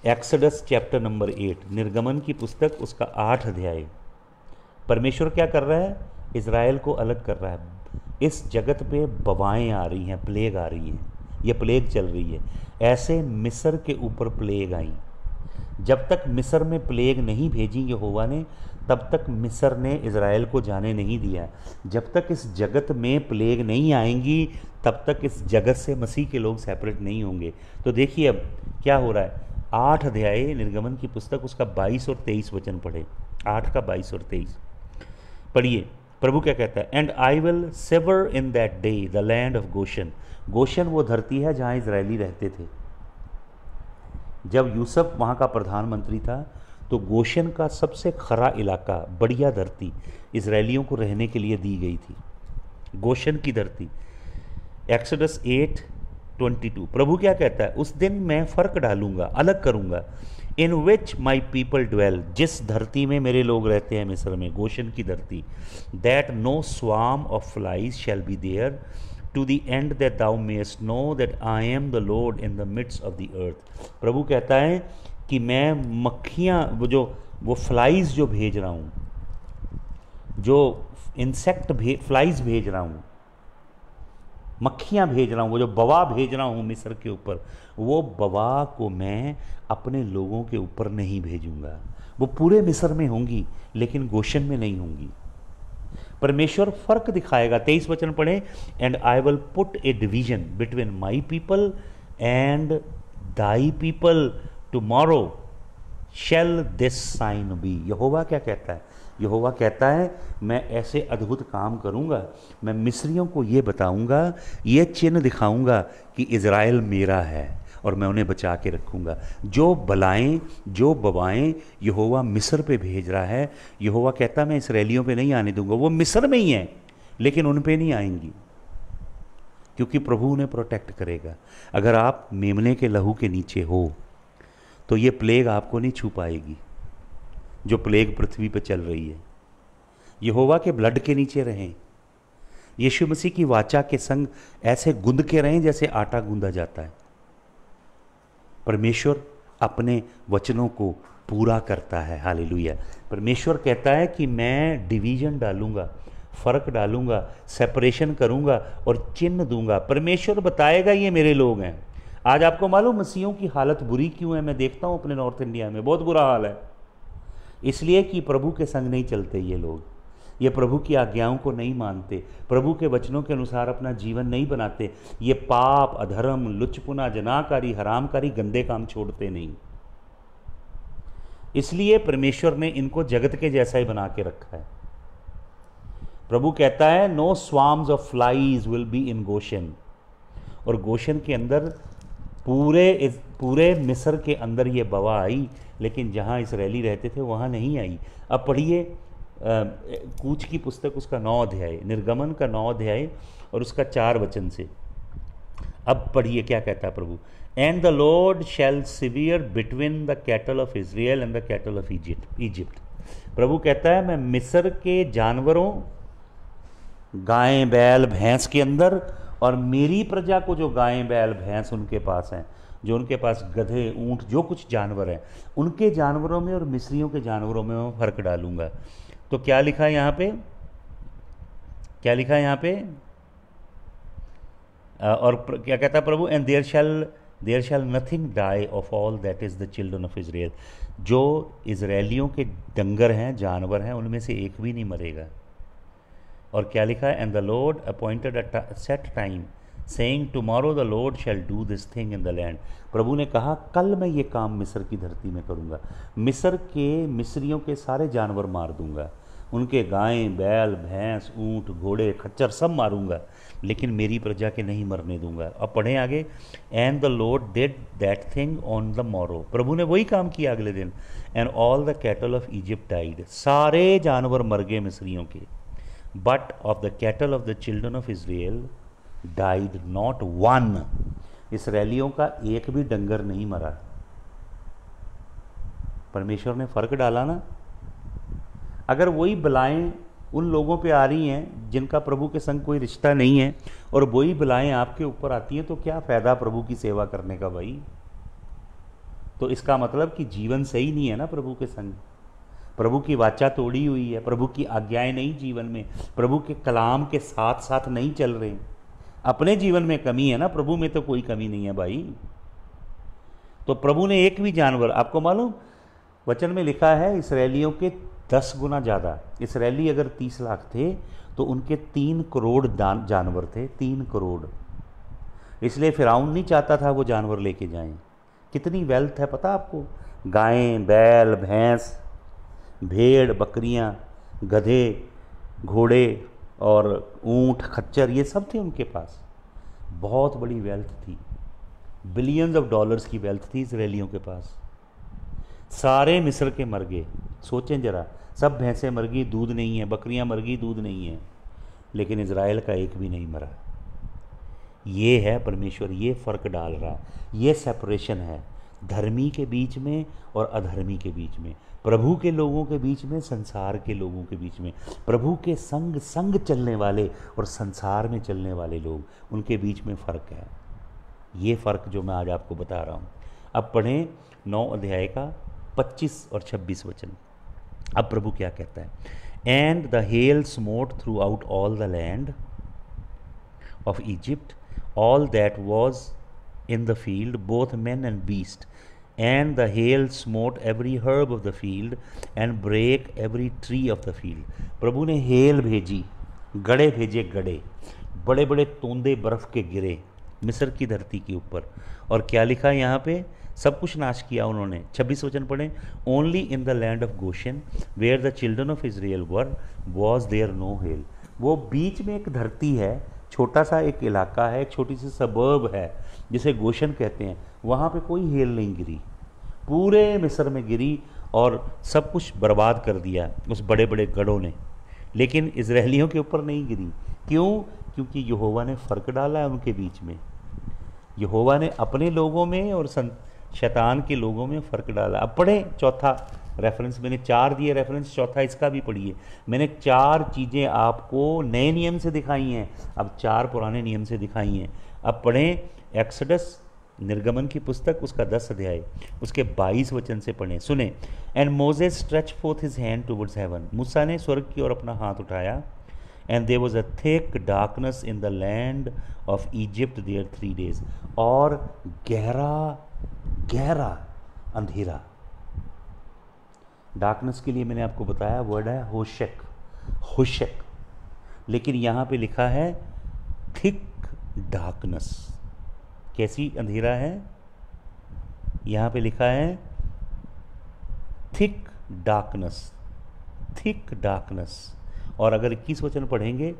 एक्सोडस चैप्टर नंबर 8, निर्गमन की पुस्तक, उसका 8 अध्याय। परमेश्वर क्या कर रहा है? इज़राइल को अलग कर रहा है। इस जगत पे वबाएँ आ रही हैं, प्लेग आ रही हैं, ये प्लेग चल रही है। ऐसे मिस्र के ऊपर प्लेग आई, जब तक मिस्र में प्लेग नहीं भेजी यहोवा ने, तब तक मिस्र ने इज़राइल को जाने नहीं दिया। जब तक इस जगत में प्लेग नहीं आएंगी, तब तक इस जगत से मसीह के लोग सेपरेट नहीं होंगे। तो देखिए अब क्या हो रहा है। 8 अध्याय निर्गमन की पुस्तक, उसका 22 और 23 वचन पढ़े। 8 का 22 और 23 पढ़िए। प्रभु क्या कहता है? And I will sever in that day the land of Goshen. Goshen वो धरती है जहाँ इजरायली रहते थे। जब यूसुफ वहाँ का प्रधानमंत्री था, तो गोशन का सबसे खरा इलाका, बढ़िया धरती इजरायलियों को रहने के लिए दी गई थी, गोशन की धरती। एक्सोडस 8:22 प्रभु क्या कहता है? उस दिन मैं फ़र्क डालूंगा, अलग करूंगा। इन विच माई पीपल ड्वेल, जिस धरती में मेरे लोग रहते हैं मिस्र में, गोशन की धरती। That no swarm of flies shall be there to the end that thou mayest know that I am the Lord in the midst of the earth. प्रभु कहता है कि मैं मक्खियाँ, वो फ्लाइज जो भेज रहा हूँ, जो इंसेक्ट फ्लाइज भेज रहा हूँ, मक्खियाँ भेज रहा हूँ, वो जो बवा भेज रहा हूँ मिस्र के ऊपर, वो बवा को मैं अपने लोगों के ऊपर नहीं भेजूंगा। वो पूरे मिस्र में होंगी, लेकिन गोशन में नहीं होंगी। परमेश्वर फर्क दिखाएगा। 23 वचन पढ़े। And I will put a division between my people and thy people, tomorrow shall this sign be. यहोवा क्या कहता है? यहोवा कहता है मैं ऐसे अद्भुत काम करूंगा, मैं मिस्रियों को ये बताऊंगा, ये चिन्ह दिखाऊंगा कि इज़राइल मेरा है और मैं उन्हें बचा के रखूंगा। जो बलाएं, जो बवाएं यहोवा मिस्र पे भेज रहा है, यहोवा कहता है मैं इस्राएलियों पे नहीं आने दूंगा। वो मिस्र में ही हैं, लेकिन उन पे नहीं आएंगी, क्योंकि प्रभु उन्हें प्रोटेक्ट करेगा। अगर आप मेमने के लहू के नीचे हो, तो ये प्लेग आपको नहीं छू पाएगी, जो प्लेग पृथ्वी पर चल रही है। यहोवा के ब्लड के नीचे रहें, यीशु मसीह की वाचा के संग ऐसे गूंद के रहें जैसे आटा गूंदा जाता है। परमेश्वर अपने वचनों को पूरा करता है। हालेलुया। परमेश्वर कहता है कि मैं डिवीजन डालूंगा, फर्क डालूंगा, सेपरेशन करूंगा और चिन्ह दूंगा। परमेश्वर बताएगा ये मेरे लोग हैं। आज आपको मालूम मसीहों की हालत बुरी क्यों है? मैं देखता हूँ अपने नॉर्थ इंडिया में बहुत बुरा हाल है। इसलिए कि प्रभु के संग नहीं चलते ये लोग, ये प्रभु की आज्ञाओं को नहीं मानते, प्रभु के वचनों के अनुसार अपना जीवन नहीं बनाते। ये पाप, अधर्म, लुचपुना, जनाकारी, हरामकारी, गंदे काम छोड़ते नहीं। इसलिए परमेश्वर ने इनको जगत के जैसा ही बना के रखा है। प्रभु कहता है no swarms of flies will be in Goshen. और गोशन के अंदर पूरे मिस्र के अंदर ये बवा आई, लेकिन जहाँ इस्राएली रहते थे वहाँ नहीं आई। अब पढ़िए कूच की पुस्तक, उसका 9 अध्याय, निर्गमन का 9 अध्याय और उसका 4 वचन से। अब पढ़िए क्या कहता है प्रभु। And the Lord shall sever between the cattle of Israel and the cattle of Egypt. प्रभु कहता है मैं मिस्र के जानवरों, गाय, बैल, भैंस के अंदर, और मेरी प्रजा को जो गाय, बैल, भैंस उनके पास हैं, जो उनके पास गधे, ऊंट, जो कुछ जानवर हैं, उनके जानवरों में और मिस्रियों के जानवरों में मैं फर्क डालूंगा। तो क्या लिखा है यहाँ पे? क्या लिखा है यहाँ पे? और क्या कहता है प्रभु? And there shall nothing die of all that is the children of Israel. जो इजरायलियों के डंगर हैं, जानवर हैं, उनमें से एक भी नहीं मरेगा। और क्या लिखा है? And the Lord appointed a set time saying tomorrow the Lord shall do this thing in the land. प्रभु ने कहा कल मैं ये काम मिस्र की धरती में करूँगा। मिस्र के मिस्रियों के सारे जानवर मार दूंगा, उनके गाय, बैल, भैंस, ऊंट, घोड़े, खच्चर सब मारूंगा, लेकिन मेरी प्रजा के नहीं मरने दूंगा। अब पढ़ें आगे। And the Lord did that thing on the morrow. प्रभु ने वही काम किया अगले दिन। And all the cattle of Egypt died. सारे जानवर मर गए मिस्रियों के। But of the cattle of the children of Israel died not one. इसराइलियों का एक भी डंगर नहीं मरा। परमेश्वर ने फर्क डाला ना। अगर वही बलाएं उन लोगों पे आ रही हैं जिनका प्रभु के संग कोई रिश्ता नहीं है, और वही बलाएं आपके ऊपर आती हैं, तो क्या फ़ायदा प्रभु की सेवा करने का भाई? तो इसका मतलब कि जीवन सही नहीं है ना प्रभु के संग। प्रभु की वाचा तोड़ी हुई है, प्रभु की आज्ञाएं नहीं जीवन में, प्रभु के कलाम के साथ साथ नहीं चल रहे। अपने जीवन में कमी है ना, प्रभु में तो कोई कमी नहीं है भाई। तो प्रभु ने एक भी जानवर, आपको मालूम वचन में लिखा है इसराइलियों के 10 गुना ज़्यादा। इसराइली अगर 30 लाख थे तो उनके 3 करोड़ जानवर थे, 3 करोड़। इसलिए फिरौन नहीं चाहता था वो जानवर लेके जाएं। कितनी वेल्थ है पता आपको? गायें, बैल, भैंस, भेड़, बकरियां, गधे, घोड़े और ऊंट, खच्चर, ये सब थे उनके पास। बहुत बड़ी वेल्थ थी, बिलियंस ऑफ डॉलर्स की वेल्थ थी इसराइलियों के पास। सारे मिस्र के मर गए। सोचें जरा, सब भैंसें मर गई, दूध नहीं है, बकरियां मर गई, दूध नहीं है, लेकिन इज़राइल का एक भी नहीं मरा। ये है परमेश्वर, ये फ़र्क डाल रहा है, ये सेपरेशन है धर्मी के बीच में और अधर्मी के बीच में, प्रभु के लोगों के बीच में, संसार के लोगों के बीच में, प्रभु के संग संग चलने वाले और संसार में चलने वाले लोग, उनके बीच में फ़र्क है। ये फ़र्क जो मैं आज आपको बता रहा हूँ। अब पढ़ें 9 अध्याय का 25 और 26 वचन। अब प्रभु क्या कहता है? And the hell smote through out all the land of Egypt, all that was in the field, both men and beast. And the hail smote every herb of the field and brake every tree of the field. प्रभु ने hello भेजी, गड़े भेजे, गड़े, बड़े बड़े तोंदे बर्फ़ के गिरे मिस्र की धरती के ऊपर। और क्या लिखा है यहाँ पे? सब कुछ नाश किया उन्होंने। 26 वचन पढ़ें। Only in the land of Goshen where the children of Israel were was there no hail. वो बीच में एक धरती है, छोटा सा एक इलाका है, एक छोटी सी सबर्ब है जिसे गोशन कहते हैं, वहाँ पे कोई हेल नहीं गिरी। पूरे मिस्र में गिरी और सब कुछ बर्बाद कर दिया उस बड़े बड़े गढ़ों ने, लेकिन इजरायलियों के ऊपर नहीं गिरी। क्यों? क्योंकि यहोवा ने फ़र्क डाला है उनके बीच में। यहोवा ने अपने लोगों में और शैतान के लोगों में फ़र्क डाला। अब पढ़ें चौथा रेफरेंस, मैंने 4 दिए रेफरेंस, चौथा इसका भी पढ़िए। मैंने 4 चीज़ें आपको नए नियम से दिखाई हैं, अब 4 पुराने नियम से दिखाई हैं। अब पढ़ें एक्सोडस, निर्गमन की पुस्तक, उसका 10 अध्याय, उसके 22 वचन से पढ़ें, सुने। And Moses stretch forth his hand towards heaven. मूसा ने स्वर्ग की ओर अपना हाथ उठाया। And there was a thick darkness in the land of Egypt there 3 days। और गहरा गहरा अंधेरा। डार्कनेस के लिए मैंने आपको बताया वर्ड है होशक, होशक, लेकिन यहाँ पे लिखा है थिक डार्कनेस। कैसी अंधेरा है? यहाँ पे लिखा है थिक डार्कनेस, थिक डार्कनेस। और अगर 21 वचन पढ़ेंगे,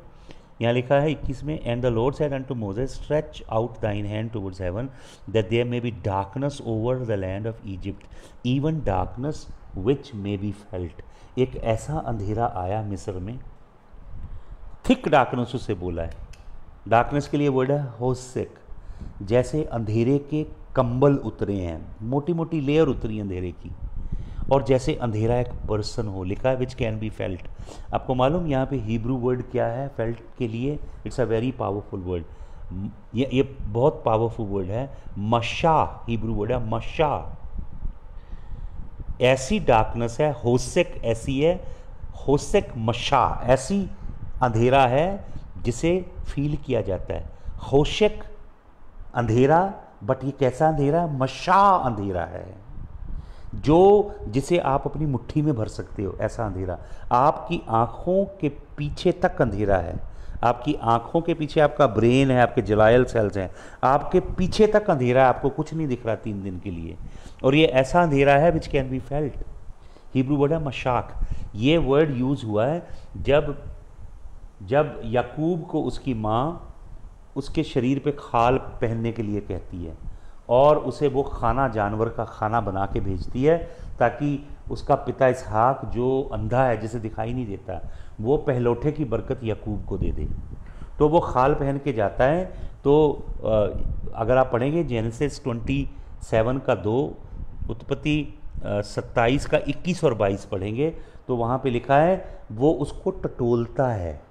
यहाँ लिखा है 21 में, and the Lord said unto Moses stretch out thine hand towards heaven that there may be darkness over the land of Egypt, even darkness which may be felt. एक ऐसा अंधेरा आया मिस्र में, थिक डार्कनेस उसे बोला है। डार्कनेस के लिए वर्ड है होसेक। जैसे अंधेरे के कंबल उतरे हैं, मोटी मोटी लेयर उतरी अंधेरे की, और जैसे अंधेरा एक पर्सन हो, लिखा है विच कैन बी फेल्ट। आपको मालूम यहाँ पे हिब्रू वर्ड क्या है फेल्ट के लिए? It's a very powerful word. ये बहुत पावरफुल वर्ड है, मशा, हिब्रू वर्ड है मशा। ऐसी डार्कनेस है, होसेक ऐसी है, होसेक मशा, ऐसी अंधेरा है जिसे फील किया जाता है। होशक अंधेरा, बट ये कैसा अंधेरा है? मशा अंधेरा है, जो जिसे आप अपनी मुट्ठी में भर सकते हो, ऐसा अंधेरा। आपकी आंखों के पीछे तक अंधेरा है, आपकी आंखों के पीछे आपका ब्रेन है, आपके जलायल सेल्स हैं, आपके पीछे तक अंधेरा है, आपको कुछ नहीं दिख रहा 3 दिन के लिए। और ये ऐसा अंधेरा है which can be felt. Hebrew word है मशाक। ये वर्ड यूज़ हुआ है जब याकूब को उसकी माँ उसके शरीर पे खाल पहनने के लिए कहती है और उसे वो खाना, जानवर का खाना बना के भेजती है, ताकि उसका पिता इसहाक जो अंधा है, जिसे दिखाई नहीं देता, वो पहलौठे की बरकत याकूब को दे दे। तो वो खाल पहन के जाता है। तो अगर आप पढ़ेंगे जेनेसिस 27 का 2, उत्पत्ति 27 का 21 और 22 पढ़ेंगे, तो वहाँ पे लिखा है वो उसको टटोलता है।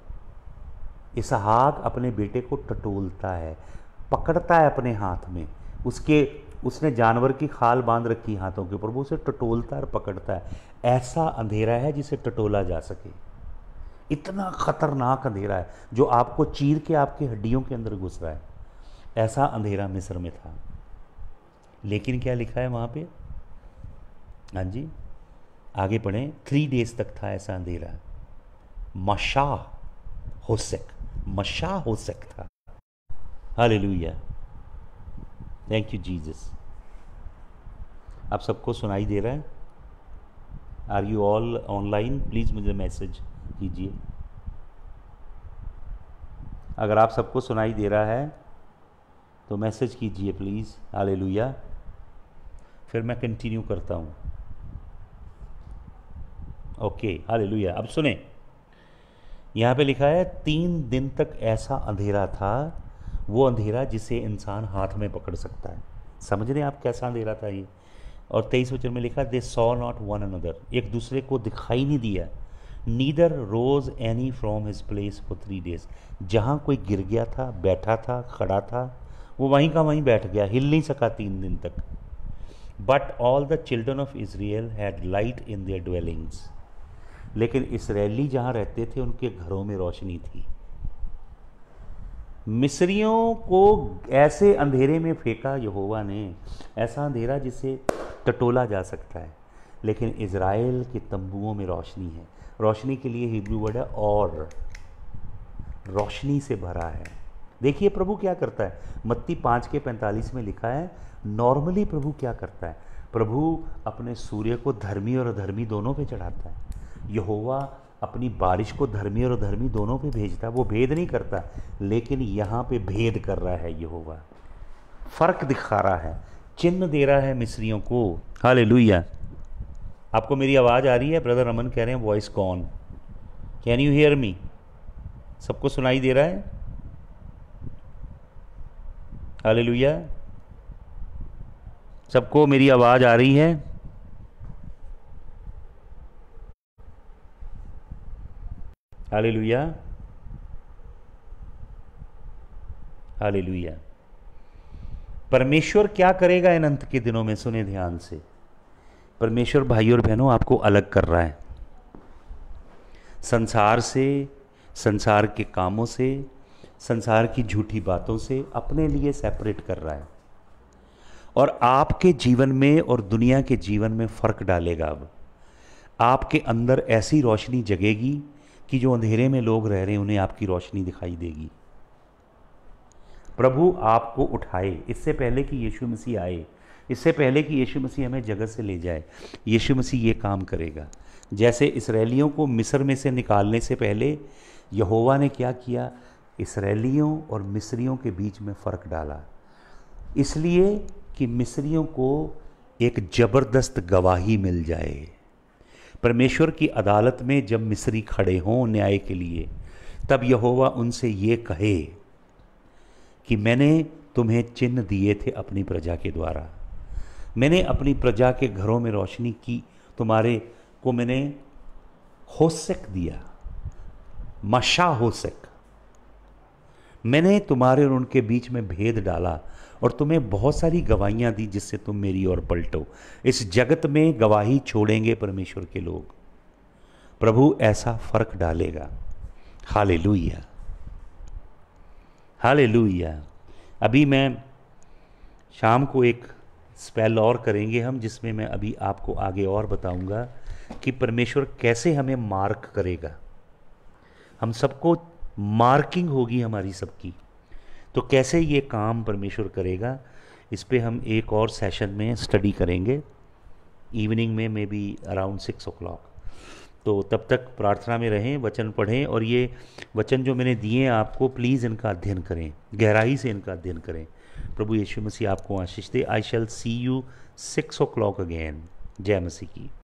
इसहाक अपने बेटे को टटोलता है, पकड़ता है अपने हाथ में, उसने जानवर की खाल बांध रखी हाथों के ऊपर, वो उसे टटोलता है और पकड़ता है। ऐसा अंधेरा है जिसे टटोला जा सके। इतना खतरनाक अंधेरा है जो आपको चीर के आपकी हड्डियों के अंदर घुस रहा है। ऐसा अंधेरा मिस्र में था। लेकिन क्या लिखा है वहाँ पे? हाँ जी, आगे पढ़ें। 3 डेज तक था ऐसा अंधेरा। मशा होसेक था। Hallelujah, thank you Jesus. आप सबको सुनाई दे रहा है? Are you all online? Please मुझे मैसेज कीजिए अगर आप सबको सुनाई दे रहा है, तो मैसेज कीजिए प्लीज़। हालेलुया। फिर मैं कंटिन्यू करता हूँ। Okay, hallelujah. अब सुने, यहाँ पे लिखा है 3 दिन तक ऐसा अंधेरा था, वो अंधेरा जिसे इंसान हाथ में पकड़ सकता है। समझ रहे हैं आप कैसा अंधेरा था ये? और 23 वचन में लिखा, they saw not one another, एक दूसरे को दिखाई नहीं दिया। Neither rose any from his place for 3 days, जहाँ कोई गिर गया था, बैठा था, खड़ा था, वो वहीं का वहीं बैठ गया, हिल नहीं सका 3 दिन तक। But all the children of Israel head light in their dwellings, लेकिन इसराइली जहाँ रहते थे उनके घरों में रोशनी थी। मिस्रियों को ऐसे अंधेरे में फेंका यहोवा ने, ऐसा अंधेरा जिसे टटोला जा सकता है, लेकिन इज़राइल के तंबुओं में रोशनी है। रोशनी के लिए हिब्रू वर्ड है और, रोशनी से भरा है। देखिए प्रभु क्या करता है। मत्ती 5:45 में लिखा है, नॉर्मली प्रभु क्या करता है? प्रभु अपने सूर्य को धर्मी और अधर्मी दोनों पे चढ़ाता है। यहोवा अपनी बारिश को धर्मी और अधर्मी दोनों पे भेजता है, वो भेद नहीं करता, लेकिन यहाँ पे भेद कर रहा है यहोवा, फर्क दिखा रहा है, चिन्ह दे रहा है मिस्रियों को। हालेलुया। आपको मेरी आवाज़ आ रही है? ब्रदर रमन कह रहे हैं voice gone. Can you hear me? सबको सुनाई दे रहा है? हालेलुया। सबको मेरी आवाज़ आ रही है? Hallelujah, hallelujah. परमेश्वर क्या करेगा इन अंत के दिनों में? सुने ध्यान से। परमेश्वर भाई और बहनों आपको अलग कर रहा है संसार से, संसार के कामों से, संसार की झूठी बातों से, अपने लिए सेपरेट कर रहा है और आपके जीवन में और दुनिया के जीवन में फ़र्क डालेगा। अब आपके अंदर ऐसी रोशनी जगेगी कि जो अंधेरे में लोग रह रहे हैं उन्हें आपकी रोशनी दिखाई देगी। प्रभु आपको उठाए, इससे पहले कि यीशु मसीह आए, इससे पहले कि यीशु मसीह हमें जगत से ले जाए, यीशु मसीह ये काम करेगा। जैसे इसराइलियों को मिस्र में से निकालने से पहले यहोवा ने क्या किया? इसराइलियों और मिस्रियों के बीच में फ़र्क डाला, इसलिए कि मिस्रियों को एक ज़बरदस्त गवाही मिल जाए। परमेश्वर की अदालत में जब मिस्री खड़े हों न्याय के लिए, तब यहोवा उनसे ये कहे कि मैंने तुम्हें चिन्ह दिए थे अपनी प्रजा के द्वारा, मैंने अपनी प्रजा के घरों में रोशनी की, तुम्हारे को मैंने होसेक दिया, मशा होसेक, मैंने तुम्हारे और उनके बीच में भेद डाला और तुम्हें बहुत सारी गवाहियाँ दी जिससे तुम मेरी ओर पलटो। इस जगत में गवाही छोड़ेंगे परमेश्वर के लोग, प्रभु ऐसा फ़र्क डालेगा। Hallelujah, hallelujah. अभी मैं शाम को एक स्पेल और करेंगे हम, जिसमें मैं अभी आपको आगे और बताऊंगा कि परमेश्वर कैसे हमें मार्क करेगा। हम सबको मार्किंग होगी हमारी सबकी, तो कैसे ये काम परमेश्वर करेगा, इस पे हम एक और सेशन में स्टडी करेंगे इवनिंग में, मे बी अराउंड 6 o'clock। तो तब तक प्रार्थना में रहें, वचन पढ़ें और ये वचन जो मैंने दिए हैं आपको, प्लीज़ इनका अध्ययन करें, गहराई से इनका अध्ययन करें। प्रभु यीशु मसीह आपको आशीष दे। आई शैल सी यू 6 o'clock अगेन। जय मसीह की।